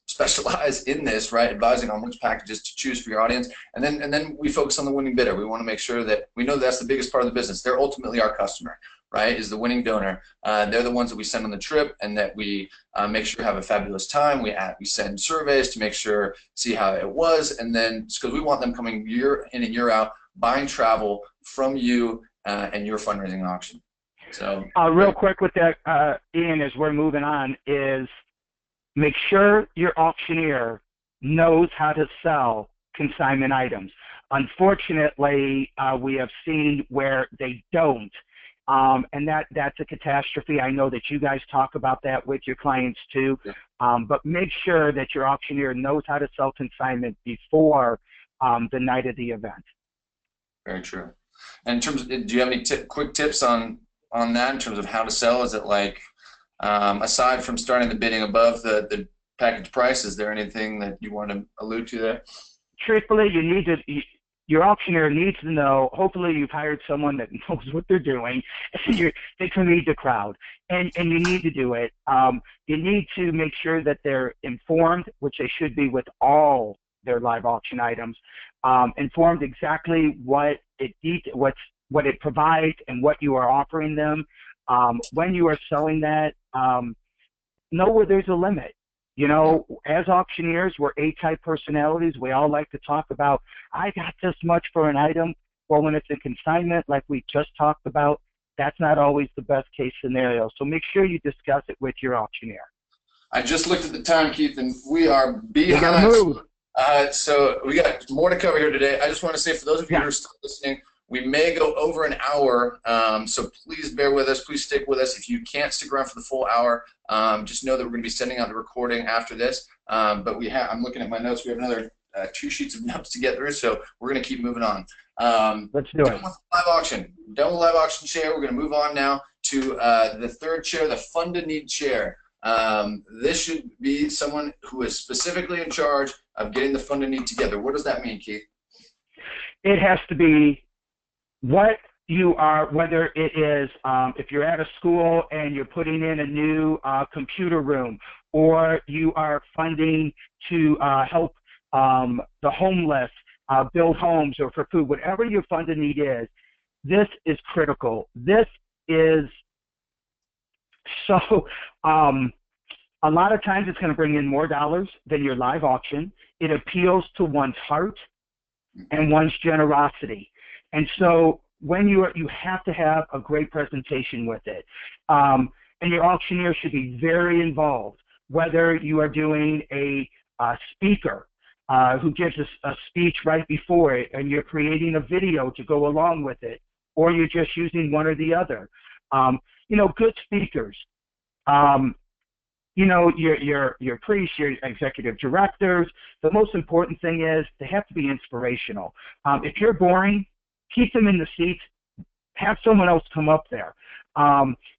specialize in this, right? Advising on which packages to choose for your audience, and then we focus on the winning bidder. We want to make sure that we know that's the biggest part of the business. They're ultimately our customer, right? Is the winning donor. They're the ones that we send on the trip, and that we make sure have a fabulous time. We send surveys to make sure, see how it was, and then because we want them coming year in and year out, buying travel from you and your fundraising auction. So real quick with that, Ian, as we're moving on, is make sure your auctioneer knows how to sell consignment items. Unfortunately, we have seen where they don't. And that's a catastrophe. I know that you guys talk about that with your clients too. Yeah. But make sure that your auctioneer knows how to sell consignment before the night of the event. Very true. And in terms of, do you have any quick tips on that in terms of how to sell? Is it like, aside from starting the bidding above the package price, is there anything that you want to allude to there? Truthfully, your auctioneer needs to know, hopefully you've hired someone that knows what they're doing, and they can read the crowd, and you need to do it. You need to make sure that they're informed, which they should be with all their live auction items, informed exactly what it provides and what you are offering them. When you are selling that, know where there's a limit. You know, as auctioneers, we're A-type personalities. We all like to talk about, I got this much for an item. Well, when it's a consignment, like we just talked about, that's not always the best case scenario. So make sure you discuss it with your auctioneer. I just looked at the time, Keith, and we are behind. We gotta move. So we got more to cover here today. I just want to say, for those of you who are still listening, we may go over an hour, so please bear with us. Please stick with us. If you can't stick around for the full hour, just know that we're going to be sending out the recording after this. But I'm looking at my notes. We have another 2 sheets of notes to get through, so we're going to keep moving on. Let's do it. Live auction. Done with live auction chair. We're going to move on now to the third chair, the fund-a-need chair. This should be someone who is specifically in charge of getting the fund-a-need together. What does that mean, Keith? It has to be what you are, whether it is if you're at a school and you're putting in a new computer room, or you are funding to help the homeless build homes or for food, whatever your funding need is, this is critical. This is so, a lot of times it's going to bring in more dollars than your live auction. It appeals to one's heart and one's generosity. And so when you have to have a great presentation with it. And your auctioneer should be very involved, whether you are doing a speaker who gives a speech right before it, and you're creating a video to go along with it, or you're just using one or the other. You know, good speakers, you know, your priests, your executive directors, the most important thing is they have to be inspirational. If you're boring, keep them in the seats, have someone else come up there.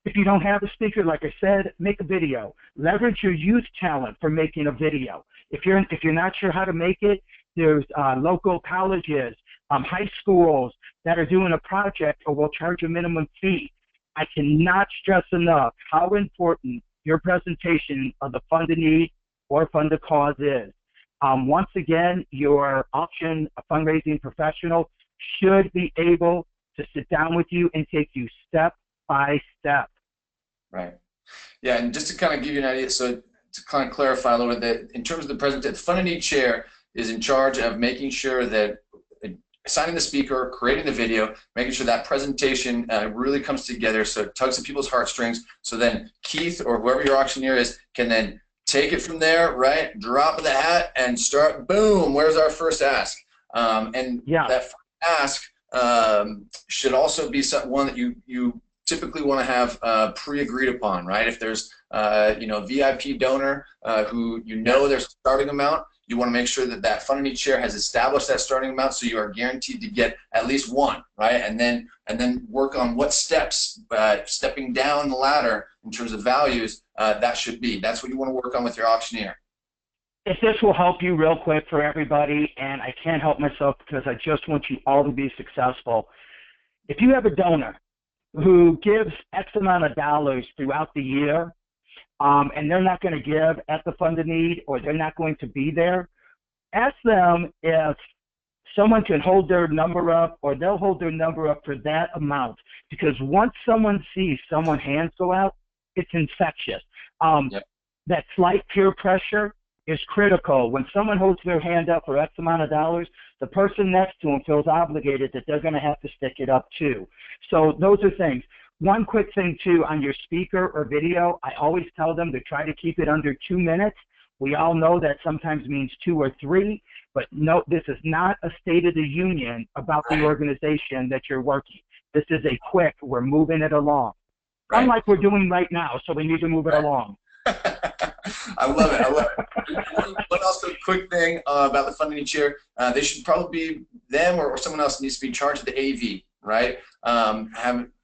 If you don't have a speaker, like I said, make a video. Leverage your youth talent for making a video. If you're not sure how to make it, there's local colleges, high schools that are doing a project or will charge a minimum fee. I cannot stress enough how important your presentation of the fund a need or fund a cause is. Once again, your auction fundraising professional should be able to sit down with you and take you step by step. Right. Yeah, and just to kind of give you an idea, so to kind of clarify a little bit, in terms of the presentation, the fund a need chair is in charge of making sure that assigning the speaker, creating the video, making sure that presentation really comes together so it tugs at people's heartstrings, so then Keith or whoever your auctioneer is can then take it from there, right, drop the hat and start, boom, where's our first ask? And yeah, that first ask should also be one that you typically want to have pre-agreed upon, right? If there's you know, VIP donor who you know their starting amount, you want to make sure that that fund a need chair has established that starting amount, so you are guaranteed to get at least one, right? And then work on what steps, stepping down the ladder in terms of values that should be. That's what you want to work on with your auctioneer. If this will help you real quick for everybody, and I can't help myself because I just want you all to be successful. If you have a donor who gives X amount of dollars throughout the year, and they're not going to give at the fund a need, or they're not going to be there, ask them if someone can hold their number up, or they'll hold their number up for that amount. Because once someone sees someone's hands go out, it's infectious. That slight peer pressure is critical. When someone holds their hand up for X amount of dollars, the person next to them feels obligated that they're going to have to stick it up too. So those are things. One quick thing too, on your speaker or video, I always tell them to try to keep it under 2 minutes. We all know that sometimes means 2 or 3, but no, this is not a State of the Union about the organization that you're working. This is a quick, we're moving it along. Unlike we're doing right now, so we need to move it along. I love it. I love it. One also quick thing about the fund a need chair, they should probably be, them or someone else needs to be in charge of the AV, right?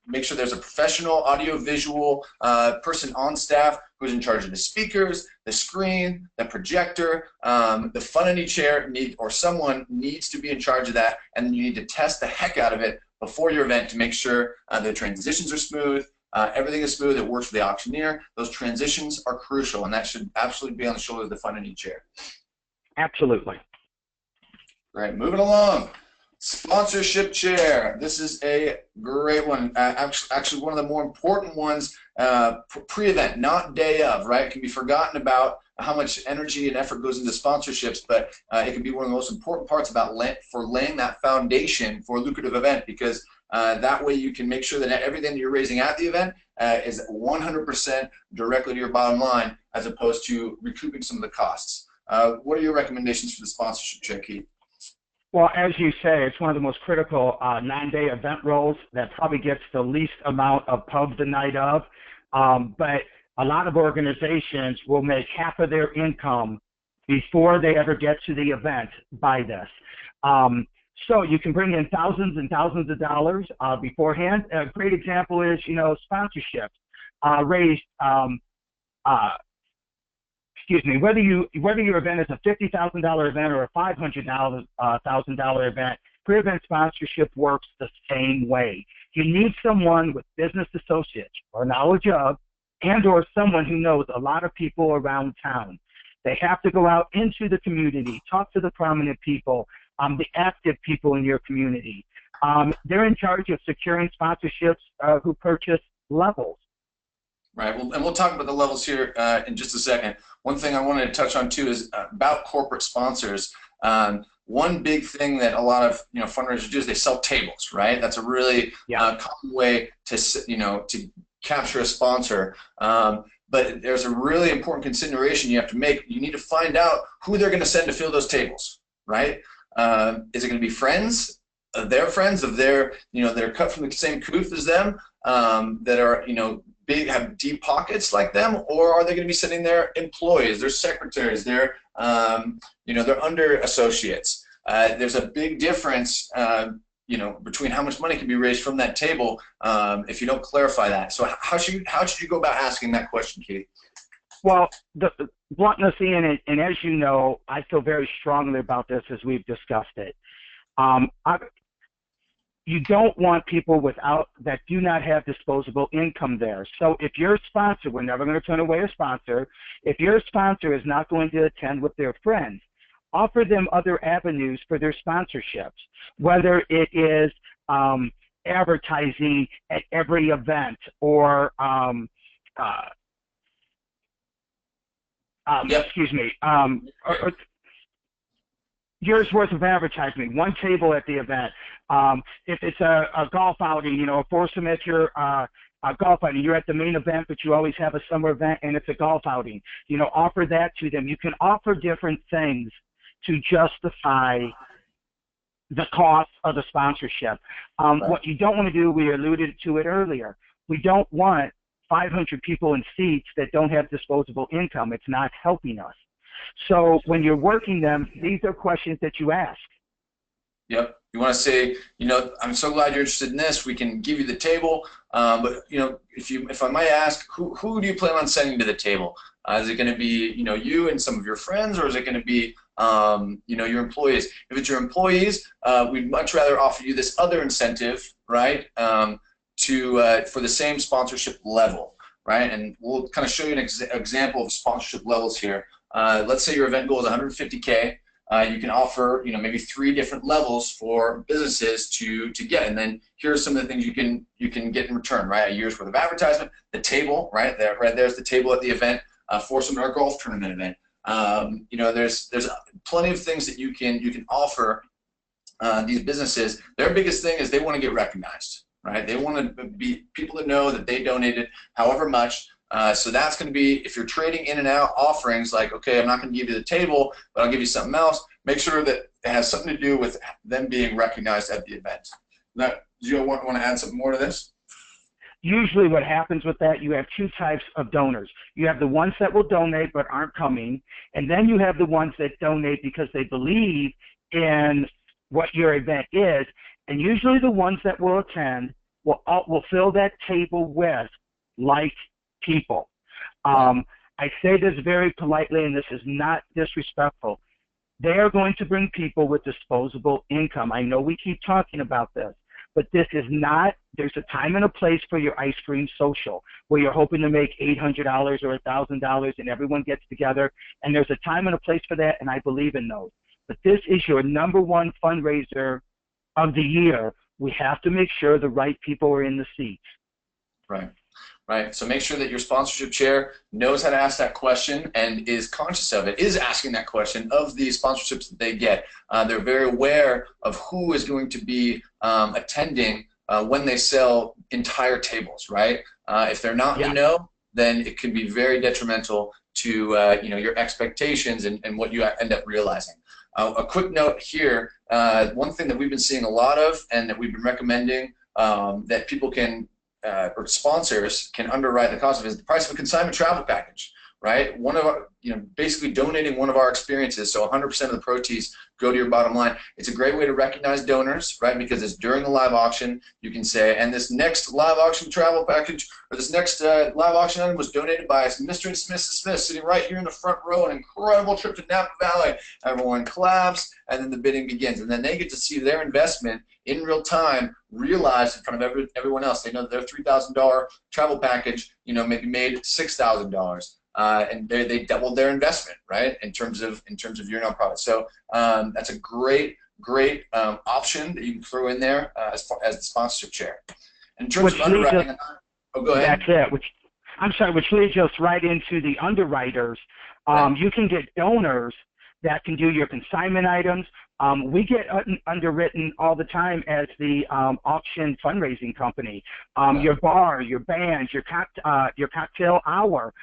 Make sure there's a professional audio-visual person on staff who's in charge of the speakers, the screen, the projector. The fund a need chair someone needs to be in charge of that, and then you need to test the heck out of it before your event to make sure the transitions are smooth, everything is smooth, it works for the auctioneer. Those transitions are crucial, and that should absolutely be on the shoulders of the fund a need chair. Absolutely. Right, moving along. Sponsorship chair. This is a great one. Actually, one of the more important ones pre-event, not day of, right? It can be forgotten about how much energy and effort goes into sponsorships, but it can be one of the most important parts about laying that foundation for a lucrative event, because that way you can make sure that everything that you're raising at the event is 100% directly to your bottom line, as opposed to recouping some of the costs. What are your recommendations for the sponsorship chair, Keith? Well, as you say, it's one of the most critical 9-day event roles that probably gets the least amount of pub the night of. But a lot of organizations will make half of their income before they ever get to the event by this. So you can bring in thousands and thousands of dollars beforehand. A great example is, you know, sponsorships raised. Whether your event is a $50,000 event or a $500,000 event, Pre-event sponsorship works the same way. You need someone with business associates or knowledge of, and or someone who knows a lot of people around town. They have to go out into the community, talk to the prominent people, the active people in your community. They're in charge of securing sponsorships who purchase levels. Right, well, and we'll talk about the levels here in just a second. One thing I wanted to touch on too is about corporate sponsors. One big thing that a lot of fundraisers do is they sell tables, right? That's a really common way to to capture a sponsor. But there's a really important consideration you have to make. You need to find out who they're going to send to fill those tables, right? Is it going to be friends of their that are cut from the same couth as them, that are have deep pockets like them, or are they going to be sending their employees, their secretaries, their their under associates? There's a big difference between how much money can be raised from that table if you don't clarify that. So how should you go about asking that question, Keith? Well, the bluntness, Ian, and as you know, I feel very strongly about this as we've discussed it. You don't want people that do not have disposable income there. So if your sponsor, we're never going to turn away a sponsor, if your sponsor is not going to attend with their friends, offer them other avenues for their sponsorships, whether it is advertising at every event or or year's worth of advertising, one table at the event. If it's a golf outing, a foursome at your golf outing, you're at the main event, but you always have a summer event and it's a golf outing. Offer that to them. You can offer different things to justify the cost of the sponsorship. What you don't want to do, we alluded to it earlier, we don't want 500 people in seats that don't have disposable income. It's not helping us. So when you're working them, these are questions that you ask. Yep. You want to say, I'm so glad you're interested in this. We can give you the table, but if I might ask, who do you plan on sending to the table? Is it going to be you and some of your friends, or is it going to be your employees? If it's your employees, we'd much rather offer you this other incentive, right? For the same sponsorship level, right? And we'll kind of show you an example of sponsorship levels here. Let's say your event goal is 150K. You can offer, maybe 3 different levels for businesses to get, and then here are some of the things you can get in return, right? A year's worth of advertisement, the table, right there's the table at the event, foursome or golf tournament event. There's plenty of things that you can offer these businesses. Their biggest thing is they want to get recognized, right? They want to be people to know that they donated however much. So that's going to be, if you're trading in and out offerings, like, okay, I'm not going to give you the table, but I'll give you something else, make sure that it has something to do with them being recognized at the event. Now, do you want to add something more to this? Usually what happens with that, you have 2 types of donors. You have the ones that will donate but aren't coming, and then you have the ones that donate because they believe in what your event is, and usually the ones that will attend will fill that table with like people. I say this very politely, and this is not disrespectful. They are going to bring people with disposable income. I know we keep talking about this, but this is not, there's a time and a place for your ice cream social where you're hoping to make $800 or $1,000 and everyone gets together, and there's a time and a place for that, and I believe in those. But this is your #1 fundraiser of the year. We have to make sure the right people are in the seats. Right. So make sure that your sponsorship chair knows how to ask that question and is conscious of it, is asking that question of the sponsorships that they get. They're very aware of who is going to be attending when they sell entire tables, right? If they're not in the know, then it can be very detrimental to your expectations and what you end up realizing. A quick note here, one thing that we've been seeing a lot of and that we've been recommending that people can or sponsors can underwrite the cost of is the price of a consignment travel package. right? One of our, basically donating one of our experiences, so 100% of the proceeds go to your bottom line. It's a great way to recognize donors, right? Because it's during the live auction. You can say, and this next live auction travel package, or this next live auction item was donated by Mr. and Mrs. Smith, sitting right here in the front row, an incredible trip to Napa Valley. Everyone claps, and then the bidding begins. And then they get to see their investment in real time realized in front of everyone else. They know that their $3,000 travel package, maybe made $6,000. And they doubled their investment, right? In terms of your nonprofit. So that's a great option that you can throw in there as the sponsorship chair. In terms of underwriting, go ahead. That's it. Which leads us right into the underwriters. Right. You can get donors that can do your consignment items. We get underwritten all the time as the auction fundraising company. Your bar, your band, your cocktail hour.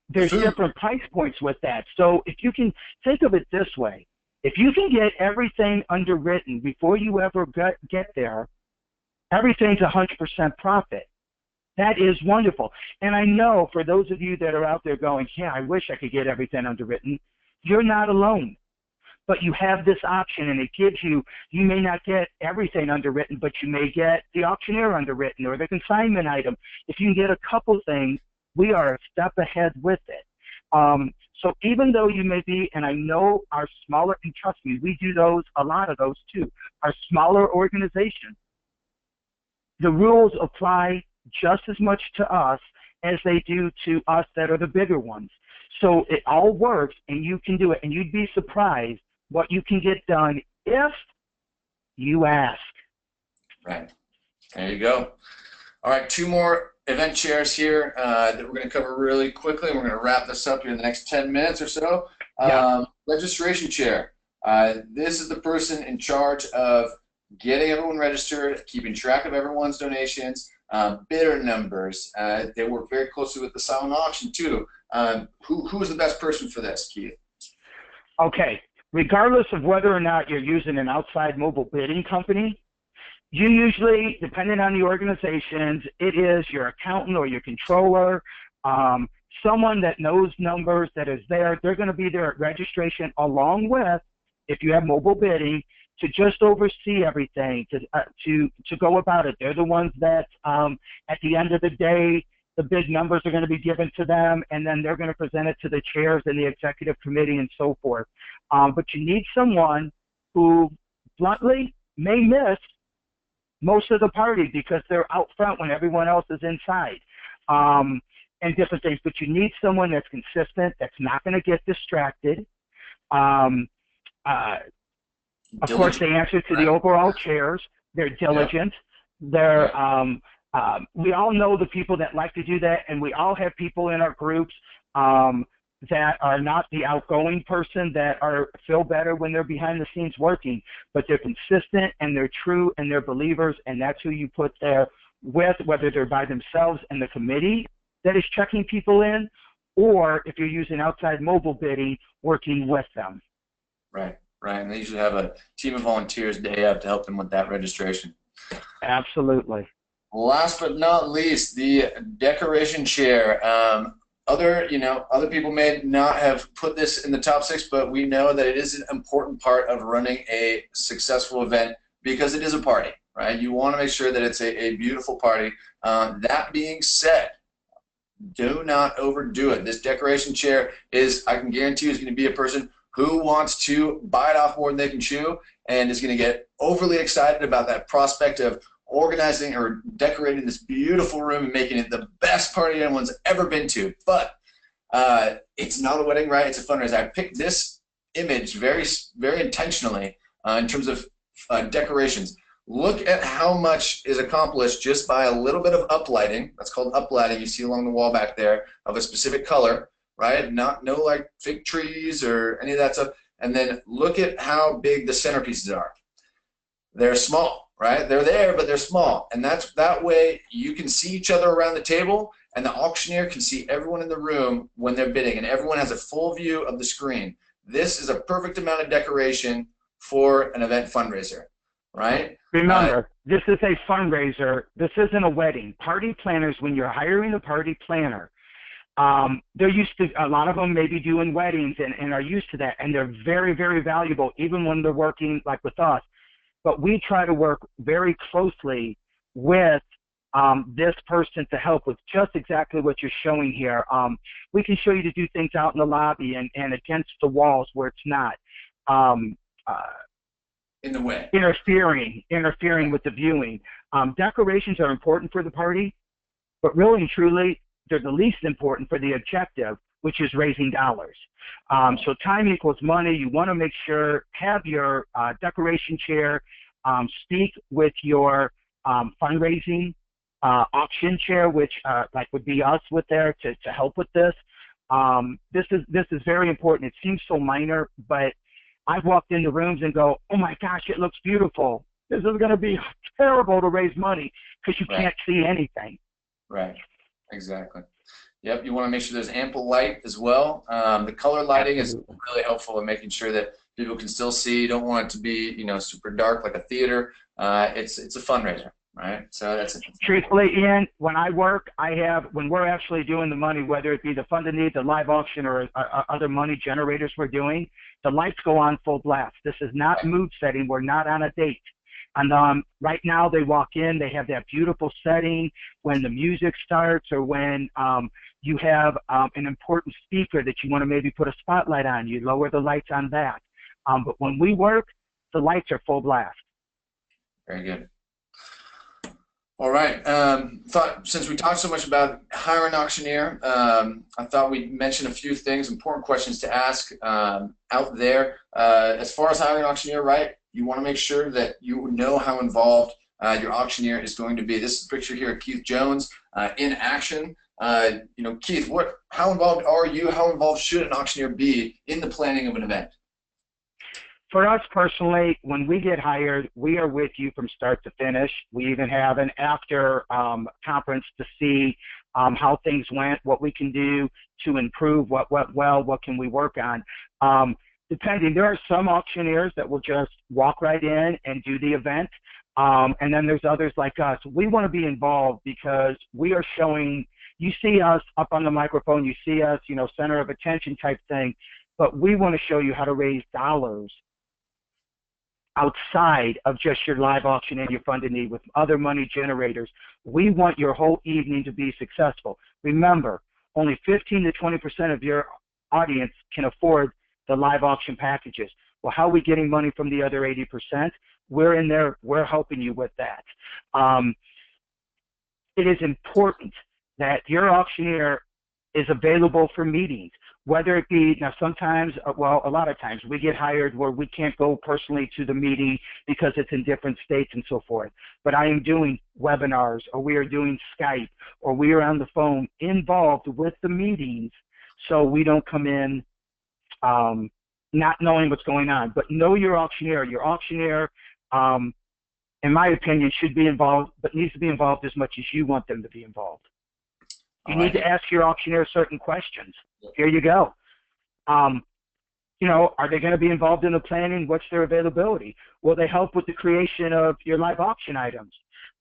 There's different price points with that. So if you can think of it this way, if you can get everything underwritten before you ever get there, everything's 100% profit. That is wonderful. And I know for those of you that are out there going, yeah, I wish I could get everything underwritten, you're not alone. But you have this option, and it gives you may not get everything underwritten, but you may get the auctioneer underwritten or the consignment item. If you can get a couple things, we are a step ahead with it. So even though you may be, and I know our smaller, and trust me, we do a lot of those too, our smaller organizations, the rules apply just as much to us as they do to us that are the bigger ones. So it all works, and you can do it, and you'd be surprised what you can get done if you ask. Right. There you go. All right, 2 more event chairs here that we're going to cover really quickly, and we're going to wrap this up here in the next 10 minutes or so. Registration chair. This is the person in charge of getting everyone registered, keeping track of everyone's donations, bidder numbers. They work very closely with the silent auction too. Who is the best person for this, Keith? Okay. Regardless of whether or not you're using an outside mobile bidding company, you usually, depending on the organizations, it is your accountant or your controller, someone that knows numbers that is there. They're going to be there at registration along with, if you have mobile bidding, to just oversee everything, to go about it. They're the ones that at the end of the day, the big numbers are going to be given to them, and then they're going to present it to the chairs and the executive committee and so forth. But you need someone who, bluntly, may miss most of the party because they're out front when everyone else is inside, and different things. But you need someone that's consistent, that's not going to get distracted. Of course, they answer to the overall chairs. They're diligent. They're we all know the people that like to do that, and we all have people in our groups that are not the outgoing person that feel better when they're behind the scenes working, but they're consistent and they're true and they're believers, and that's who you put there with, whether they're by themselves in the committee that is checking people in, or if you're using outside mobile bidding, working with them. Right, right. And they usually have a team of volunteers day up to help them with that registration. Absolutely. Last but not least, the decoration chair. Other people may not have put this in the top 6, but we know that it is an important part of running a successful event because it is a party, right? You want to make sure that it's a beautiful party. That being said, do not overdo it. This decoration chair is, I can guarantee you, is going to be a person who wants to bite off more than they can chew and is going to get overly excited about that prospect of organizing or decorating this beautiful room and making it the best party anyone's ever been to. But it's not a wedding, right? It's a fundraiser. I picked this image very, very intentionally in terms of decorations. Look at how much is accomplished just by a little bit of uplighting. That's called uplighting. You see along the wall back there of a specific color, right? No like fig trees or any of that stuff. And then look at how big the centerpieces are. They're small, right? They're there, but they're small. And that way you can see each other around the table, and the auctioneer can see everyone in the room when they're bidding, and everyone has a full view of the screen. This is a perfect amount of decoration for an event fundraiser, right? Remember, this is a fundraiser. This isn't a wedding. Party planners, when you're hiring a party planner, They're used to, a lot of them may be doing weddings and are used to that, and they're very, very valuable even when they're working like with us. But we try to work very closely with this person to help with just exactly what you're showing here. We can show you to do things out in the lobby and against the walls where it's not in the way, interfering with the viewing. Decorations are important for the party, but really and truly, they're the least important for the objective, which is raising dollars. So time equals money. You want to make sure, have your decoration chair speak with your fundraising auction chair, which like would be us with there to help with this. This is very important. It seems so minor, but I've walked into rooms and go, oh my gosh, it looks beautiful. This is going to be terrible to raise money because you can't see anything. Right. Exactly. Yep. You want to make sure there's ample light as well. The color lighting is really helpful in making sure that people can still see. You don't want it to be, you know, super dark like a theater. It's a fundraiser, right? So that's it. Truthfully, Ian, when I work, when we're actually doing the money, whether it be the Fund a Need, the live auction, or other money generators we're doing, the lights go on full blast. This is not mood setting. We're not on a date. And right now they walk in, they have that beautiful setting when the music starts, or when you have an important speaker that you want to maybe put a spotlight on. You lower the lights on that. But when we work, the lights are full blast. Very good. All right. Thought since we talked so much about hiring an auctioneer, I thought we'd mention a few things, important questions to ask out there. As far as hiring an auctioneer, right? You want to make sure that you know how involved your auctioneer is going to be. This is a picture here of Keith Jones in action. You know, Keith, how involved are you? How involved should an auctioneer be in the planning of an event? For us personally, when we get hired, we are with you from start to finish. We even have an after conference to see how things went, what we can do to improve, what went well, what can we work on. Depending, there are some auctioneers that will just walk right in and do the event. And then there's others like us. We want to be involved because we are showing, you see us up on the microphone, you see us, you know, center of attention type thing, but we want to show you how to raise dollars outside of just your live auction and your Fund a Need with other money generators. We want your whole evening to be successful. Remember, only 15 to 20% of your audience can afford the live auction packages. Well, how are we getting money from the other 80%? We're in there, we're helping you with that. It is important that your auctioneer is available for meetings, whether it be, now sometimes, well, a lot of times we get hired where we can't go personally to the meeting because it's in different states and so forth. But I am doing webinars, or we are doing Skype, or we are on the phone involved with the meetings, so we don't come in not knowing what's going on. But know your auctioneer. Your auctioneer, in my opinion, should be involved, but needs to be involved as much as you want them to be involved. You need to ask your auctioneer certain questions. Here you go. You know, are they going to be involved in the planning? What's their availability? Will they help with the creation of your live auction items?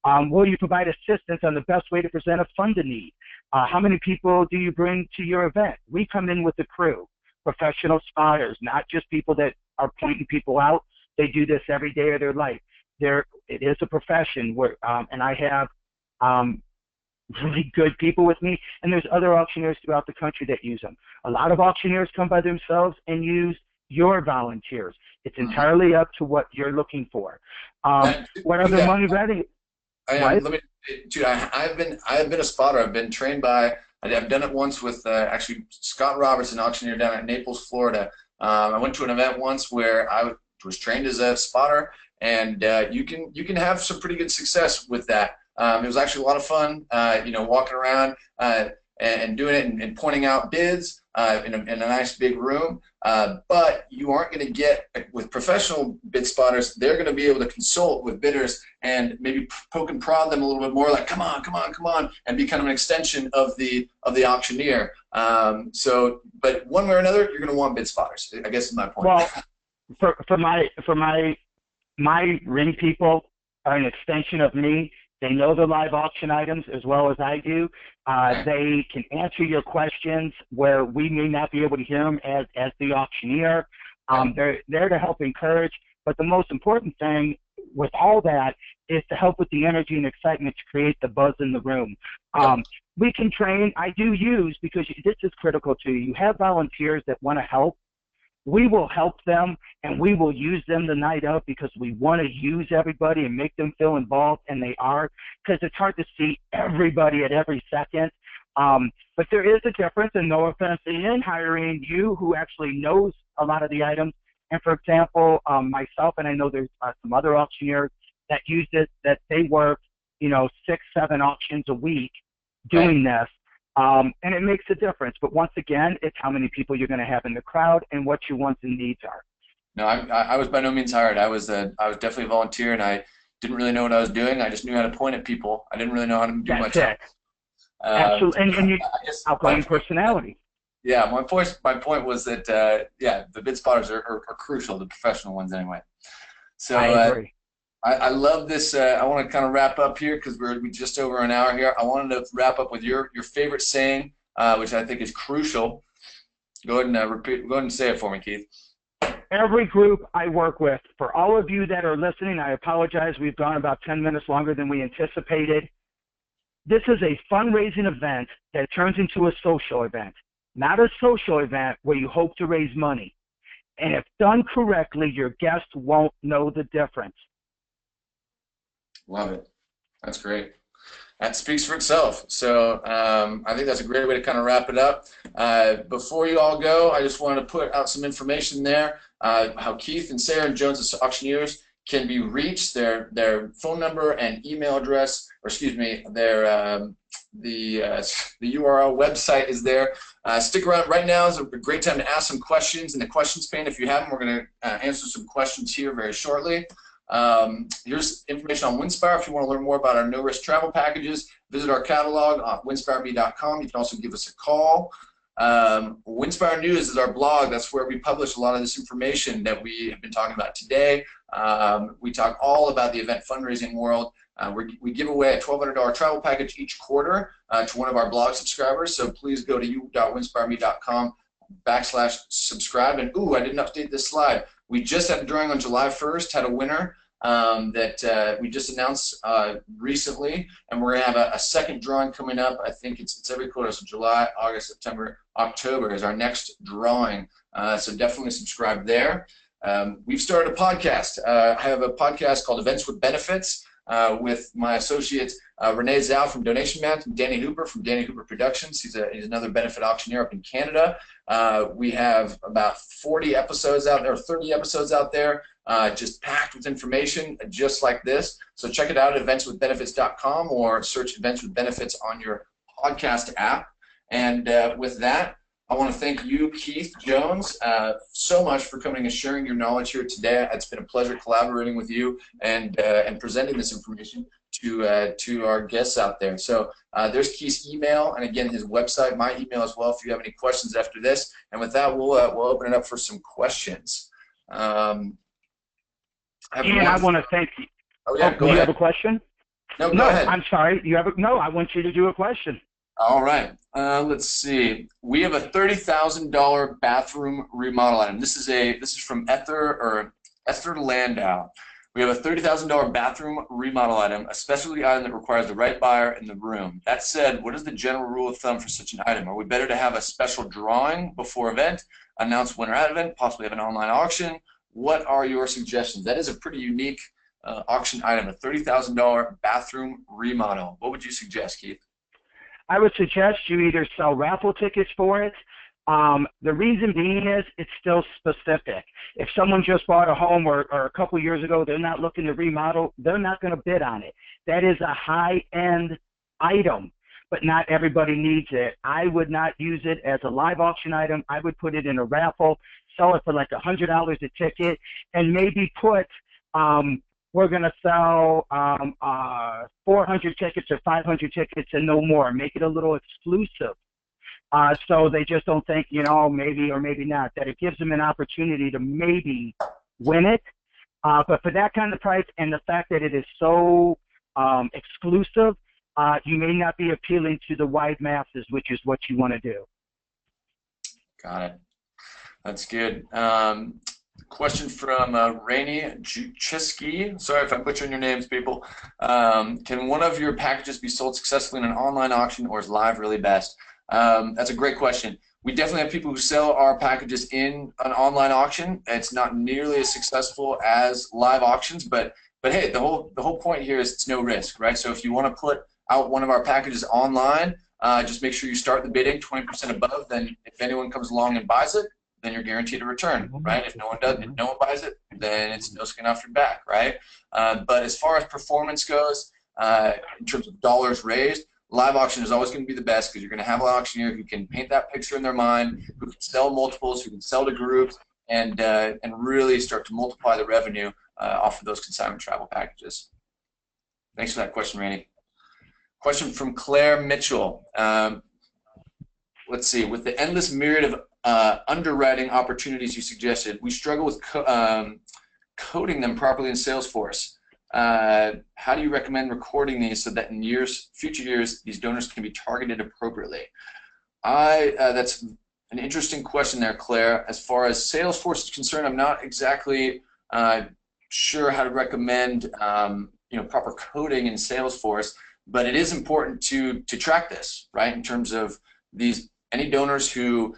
Will you provide assistance on the best way to present a Fund a Need? How many people do you bring to your event? We come in with the crew, professional spotters, not just people that are pointing people out. They do this every day of their life. It is a profession where, and I have really good people with me, and there's other auctioneers throughout the country that use them. A lot of auctioneers come by themselves and use your volunteers. It's entirely up to what you're looking for. What other money ready? Dude, I've been a spotter. I've been trained by. I've done it once with actually Scott Roberts, an auctioneer down at Naples, Florida. I went to an event once where I was trained as a spotter, and you can have some pretty good success with that. It was actually a lot of fun, you know, walking around and doing it and pointing out bids in a nice big room. But you aren't going to get, with professional bid spotters, they're going to be able to consult with bidders and maybe poke and prod them a little bit more, like, come on, come on, come on, and be kind of an extension of the auctioneer. But one way or another, you're going to want bid spotters, I guess is my point. Well, for my ring people are an extension of me. They know the live auction items as well as I do. They can answer your questions where we may not be able to hear them as the auctioneer. They're there to help encourage. But the most important thing with all that is to help with the energy and excitement to create the buzz in the room. We can train. I do use, because this is critical to you. You have volunteers that want to help. We will help them, and we will use them the night of, because we want to use everybody and make them feel involved, and they are, because it's hard to see everybody at every second. But there is a difference, and no offense, in hiring you who actually knows a lot of the items. And for example, myself, and I know there's some other auctioneers that use this, that they work, 6, 7 auctions a week doing this. And it makes a difference. But once again, it's how many people you're going to have in the crowd and what your wants and needs are. No, I was by no means hired. I was definitely a volunteer, and I didn't really know what I was doing. I just knew how to point at people. I didn't really know how to do much else. Absolutely, and you outgoing personality. Yeah, my point was that the bid spotters are crucial, the professional ones anyway. So I agree. I love this. I want to kind of wrap up here because we're just over an hour here. I wanted to wrap up with your favorite saying, which I think is crucial. Go ahead and repeat. Go ahead and say it for me, Keith. Every group I work with, for all of you that are listening, I apologize. We've gone about 10 minutes longer than we anticipated. This is a fundraising event that turns into a social event, not a social event where you hope to raise money. And if done correctly, your guests won't know the difference. Love it. That's great. That speaks for itself. So I think that's a great way to kind of wrap it up. Before you all go, I just wanted to put out some information there, how Keith and Sarah and Jones Auctioneers can be reached, their phone number and email address, or excuse me, the URL website is there. Stick around. Right now is a great time to ask some questions in the questions pane. If you have them, we're going to answer some questions here very shortly. Here's information on Winspire. If you want to learn more about our no-risk travel packages, visit our catalog on winspireme.com. You can also give us a call. Winspire News is our blog. That's where we publish a lot of this information that we have been talking about today. We talk all about the event fundraising world. We give away a $1,200 travel package each quarter to one of our blog subscribers. So please go to you.winspireme.com/subscribe. And ooh, I didn't update this slide. We just had a drawing on July 1st, had a winner that we just announced recently, and we're going to have a second drawing coming up. I think it's every quarter, so July, August, September, October is our next drawing. So definitely subscribe there. We've started a podcast. I have a podcast called Events with Benefits with my associate Renee Zhao from Donation Man, and Danny Hooper from Danny Hooper Productions. He's another benefit auctioneer up in Canada. We have about 40 episodes out there, 30 episodes out there, just packed with information just like this. So check it out at eventswithbenefits.com or search Events with Benefits on your podcast app. And with that, I want to thank you, Keith Jones, so much for coming and sharing your knowledge here today. It's been a pleasure collaborating with you and presenting this information to our guests out there. So there's Keith's email, and again, his website, my email as well, if you have any questions after this. And with that, we'll open it up for some questions. I want to thank you. Oh, yeah, go ahead. You have a question? No, go ahead. I'm sorry. No, I want you to do a question. All right. Let's see. We have a $30,000 bathroom remodel item. This is from Esther Landau. We have a $30,000 bathroom remodel item, a specialty item that requires the right buyer in the room. That said, what is the general rule of thumb for such an item? Are we better to have a special drawing before event, announce winner at event, possibly have an online auction? What are your suggestions? That is a pretty unique auction item, a $30,000 bathroom remodel. What would you suggest, Keith? I would suggest you either sell raffle tickets for it. The reason being is it's still specific. If someone just bought a home or a couple years ago, they're not looking to remodel, they're not going to bid on it. That is a high-end item, but not everybody needs it. I would not use it as a live auction item. I would put it in a raffle, sell it for like $100 a ticket, and maybe put we're going to sell 400 tickets or 500 tickets and no more. Make it a little exclusive. So they just don't think, maybe or maybe not, that it gives them an opportunity to maybe win it. But for that kind of price and the fact that it is so exclusive, you may not be appealing to the wide masses, which is what you want to do. Got it. That's good. Question from Rainey Jucheski. Sorry if I'm butchering your names, people. Can one of your packages be sold successfully in an online auction, or is live really best? That's a great question. We definitely have people who sell our packages in an online auction. It's not nearly as successful as live auctions, but hey, the whole point here is it's no risk, right? So if you want to put out one of our packages online, just make sure you start the bidding 20% above. Then if anyone comes along and buys it, then you're guaranteed a return, right? If no one buys it, then it's no skin off your back, right? But as far as performance goes, in terms of dollars raised, live auction is always going to be the best, because you're going to have an auctioneer who can paint that picture in their mind, who can sell multiples, who can sell to groups, and really start to multiply the revenue off of those consignment travel packages. Thanks for that question, Randy. Question from Claire Mitchell. Let's see. With the endless myriad of underwriting opportunities you suggested, we struggle with coding them properly in Salesforce. How do you recommend recording these so that in future years, these donors can be targeted appropriately? That's an interesting question there, Claire. As far as Salesforce is concerned, I'm not exactly sure how to recommend proper coding in Salesforce, but it is important to track this, right? In terms of any donors who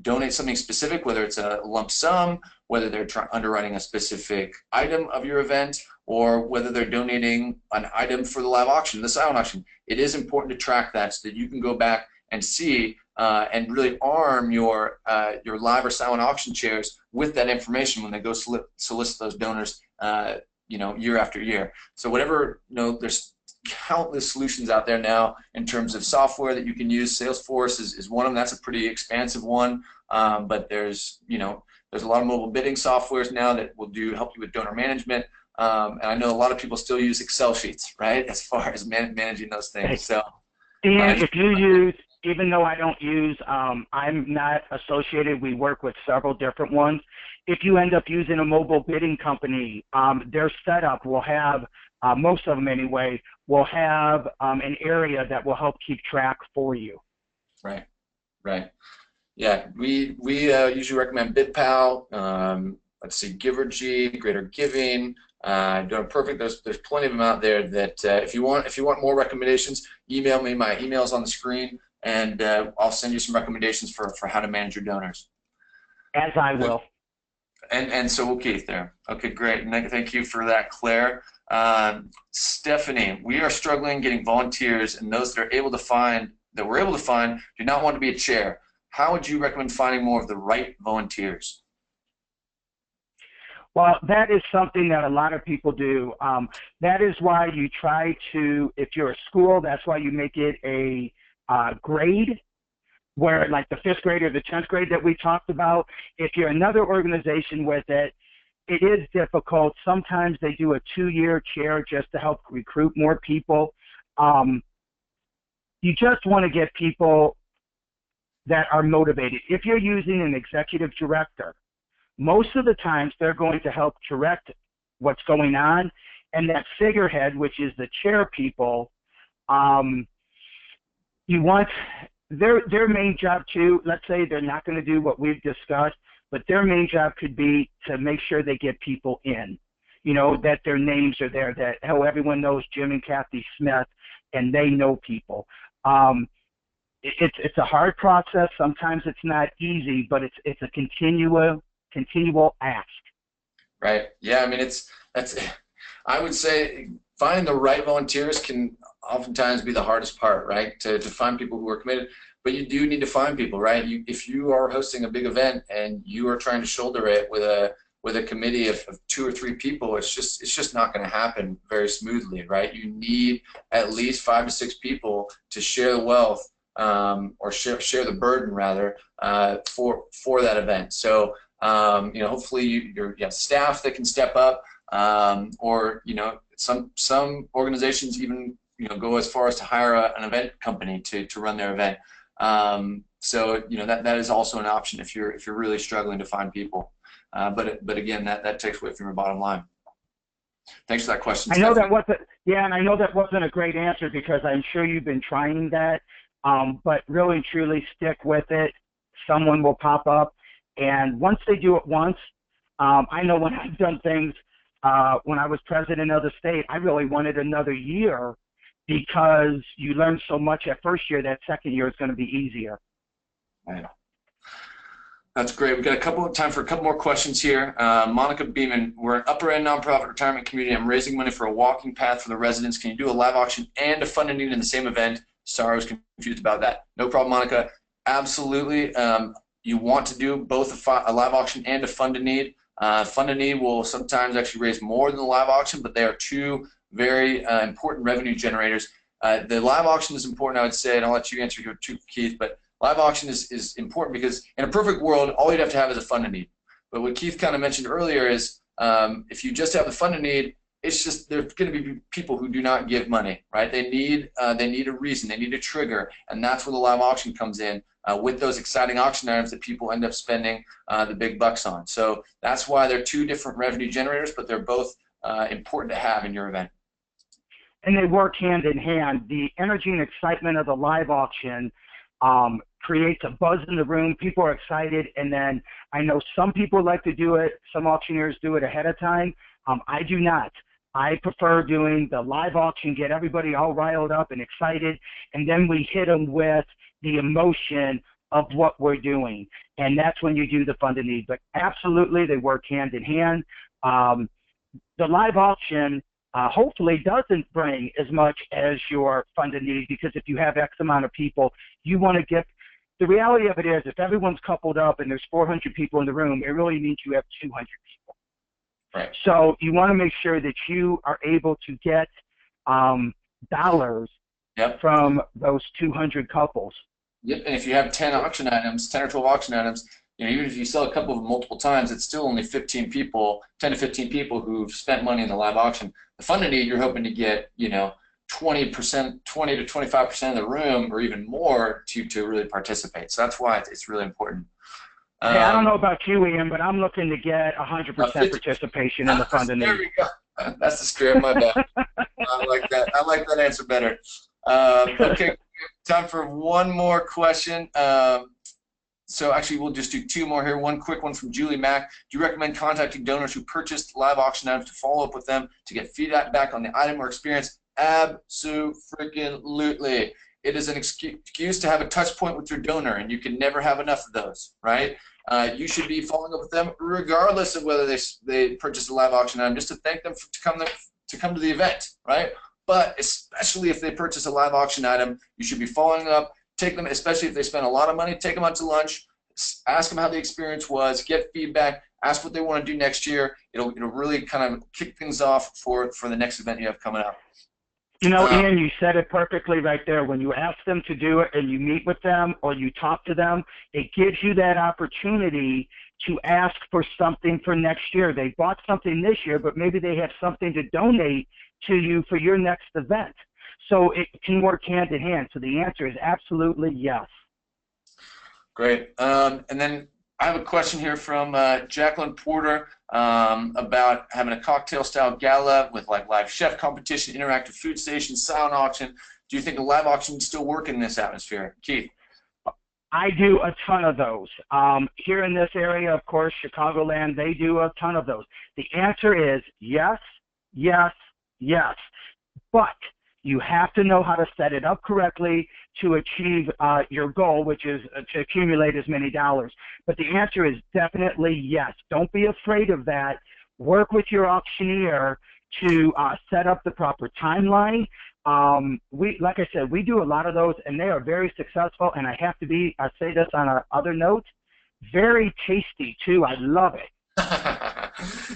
donate something specific, whether it's a lump sum, whether they're underwriting a specific item of your event, or whether they're donating an item for the live auction, the silent auction. It is important to track that so that you can go back and see and really arm your live or silent auction chairs with that information when they go solicit those donors, year after year. So whatever, there's countless solutions out there now in terms of software that you can use. Salesforce is one of them. That's a pretty expansive one, but there's a lot of mobile bidding softwares now that will help you with donor management. And I know a lot of people still use Excel sheets, right, as far as managing those things. So, and if you use, even though I don't use, I'm not associated, we work with several different ones. If you end up using a mobile bidding company, their setup will have, most of them anyway, will have an area that will help keep track for you. Right, right. Yeah, we usually recommend BidPal. Let's see, Givergy, Greater Giving, Donor Perfect. There's plenty of them out there that if you want more recommendations, email me. My email is on the screen, and I'll send you some recommendations for how to manage your donors. As I will. And so will Keith there. Okay, great. And thank you for that, Claire. Stephanie, we are struggling getting volunteers, and those that we're able to find do not want to be a chair. How would you recommend finding more of the right volunteers? Well, that is something that a lot of people do. That is why you try to, if you're a school, that's why you make it a grade, where like the 5th grade or the 10th grade that we talked about. If you're another organization with it, it is difficult. Sometimes they do a 2-year chair just to help recruit more people. You just want to get people that are motivated. If you're using an executive director, most of the times they're going to help direct what's going on, and that figurehead, which is the chair people, you want their main job too. Let's say they're not going to do what we've discussed, but their main job could be to make sure they get people in, that their names are there, that everyone knows Jim and Kathy Smith, and they know people. It's a hard process. Sometimes it's not easy, but it's a continual ask. Right. Yeah. I mean, I would say finding the right volunteers can oftentimes be the hardest part, right? To find people who are committed, but you do need to find people, right? If you are hosting a big event and you are trying to shoulder it with a committee of 2 or 3 people, it's just not going to happen very smoothly, right? You need at least 5 to 6 people to share the wealth, or share the burden rather, for that event. So hopefully you have staff that can step up, or some organizations even go as far as to hire an event company to run their event. So that is also an option if you're really struggling to find people. But again, that takes away from your bottom line. Thanks for that question, I know Stephanie. that wasn't, yeah, and I know that wasn't a great answer because I'm sure you've been trying that, but really and truly stick with it. Someone will pop up, and once they do it once, I know when I've done things, when I was president of the state, I really wanted another year because you learn so much at first year that second year is going to be easier. Right. That's great. We've got time for a couple more questions here. Monica Beeman, we're an upper end nonprofit retirement community. I'm raising money for a walking path for the residents. Can you do a live auction and a fund and need in the same event? Sorry, I was confused about that. No problem, Monica. Absolutely. You want to do both a live auction and a fund and need. Fund and need will sometimes actually raise more than the live auction, but they are two very important revenue generators. The live auction is important, I would say, and I'll let you answer here too, Keith, but live auction is important because in a perfect world, all you'd have to have is a fund and need. But what Keith kind of mentioned earlier is if you just have the fund and need, it's just there's going to be people who do not give money, right? They need a reason, they need a trigger, and that's where the live auction comes in with those exciting auction items that people end up spending the big bucks on. So that's why they're two different revenue generators, but they're both important to have in your event. And they work hand in hand. The energy and excitement of the live auction creates a buzz in the room. People are excited, and then I know some people like to do it. Some auctioneers do it ahead of time. I do not. I prefer doing the live auction, get everybody all riled up and excited, and then we hit them with the emotion of what we're doing, and that's when you do the fund and need. But absolutely, they work hand in hand. The live auction hopefully doesn't bring as much as your fund and need, because if you have X amount of people, you want to get, the reality of it is if everyone's coupled up and there's 400 people in the room, it really means you have 200 people. Right. So you want to make sure that you are able to get dollars from those 200 couples. Yep, and if you have 10 auction items, 10 or 12 auction items, you know, even if you sell a couple of them multiple times, it's still only 15 people, 10 to 15 people who've spent money in the live auction. The fund and need, you're hoping to get, you know, 20%, 20 to 25% of the room or even more to really participate. So that's why it's really important. Hey, I don't know about you, Ian, but I'm looking to get 100% participation in the fund and need. There we go. That's the script, my bad. I like that. I like that answer better. Okay, time for one more question. So actually, we'll just do two more here. One quick one from Julie Mack. Do you recommend contacting donors who purchased live auction items to follow up with them to get feedback on the item or experience? Absolutely. It is an excuse to have a touch point with your donor, and you can never have enough of those, right? You should be following up with them regardless of whether they purchased a live auction item, just to thank them to come to the event, right? But especially if they purchase a live auction item, you should be following up. Take them, especially if they spend a lot of money, take them out to lunch, ask them how the experience was, get feedback, ask what they want to do next year. It'll really kind of kick things off for the next event you have coming up. You know, Ian, you said it perfectly right there. When you ask them to do it and you meet with them or you talk to them, it gives you that opportunity to ask for something for next year. They bought something this year, but maybe they have something to donate to you for your next event. So it can work hand in hand. So the answer is absolutely yes. Great. And then I have a question here from Jacqueline Porter about having a cocktail-style gala with like live chef competition, interactive food station, silent auction. Do you think a live auction would still work in this atmosphere? Keith? I do a ton of those. Here in this area, of course, Chicagoland, they do a ton of those. The answer is yes, yes, yes. But you have to know how to set it up correctly to achieve your goal, which is to accumulate as many dollars. But the answer is definitely yes. Don't be afraid of that. Work with your auctioneer to set up the proper timeline. Like I said, we do a lot of those, and they are very successful. And I have to say this on another note, very tasty too. I love it.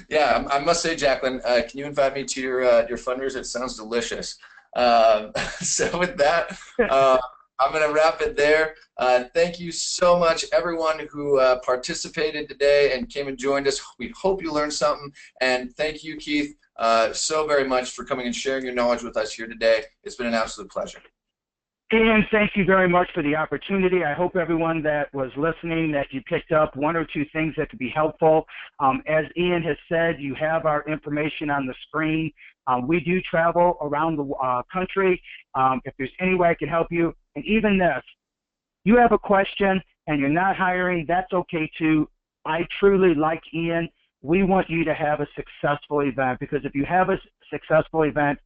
Yeah, I must say, Jacqueline, can you invite me to your fundraiser? It sounds delicious. So with that, I'm going to wrap it there. Thank you so much, everyone who participated today and came and joined us. We hope you learned something. And thank you, Keith, so very much for coming and sharing your knowledge with us here today. It's been an absolute pleasure. Ian, thank you very much for the opportunity. I hope everyone that was listening that you picked up one or two things that could be helpful. As Ian has said, you have our information on the screen. We do travel around the country. If there's any way I can help you, and even this, you have a question and you're not hiring, that's okay too. I truly, like Ian, we want you to have a successful event, because if you have a successful event,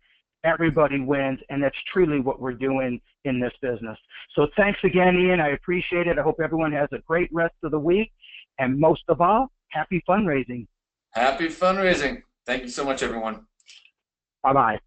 everybody wins, and that's truly what we're doing in this business. So thanks again, Ian. I appreciate it. I hope everyone has a great rest of the week, and most of all, happy fundraising. Happy fundraising. Thank you so much, everyone. Bye-bye.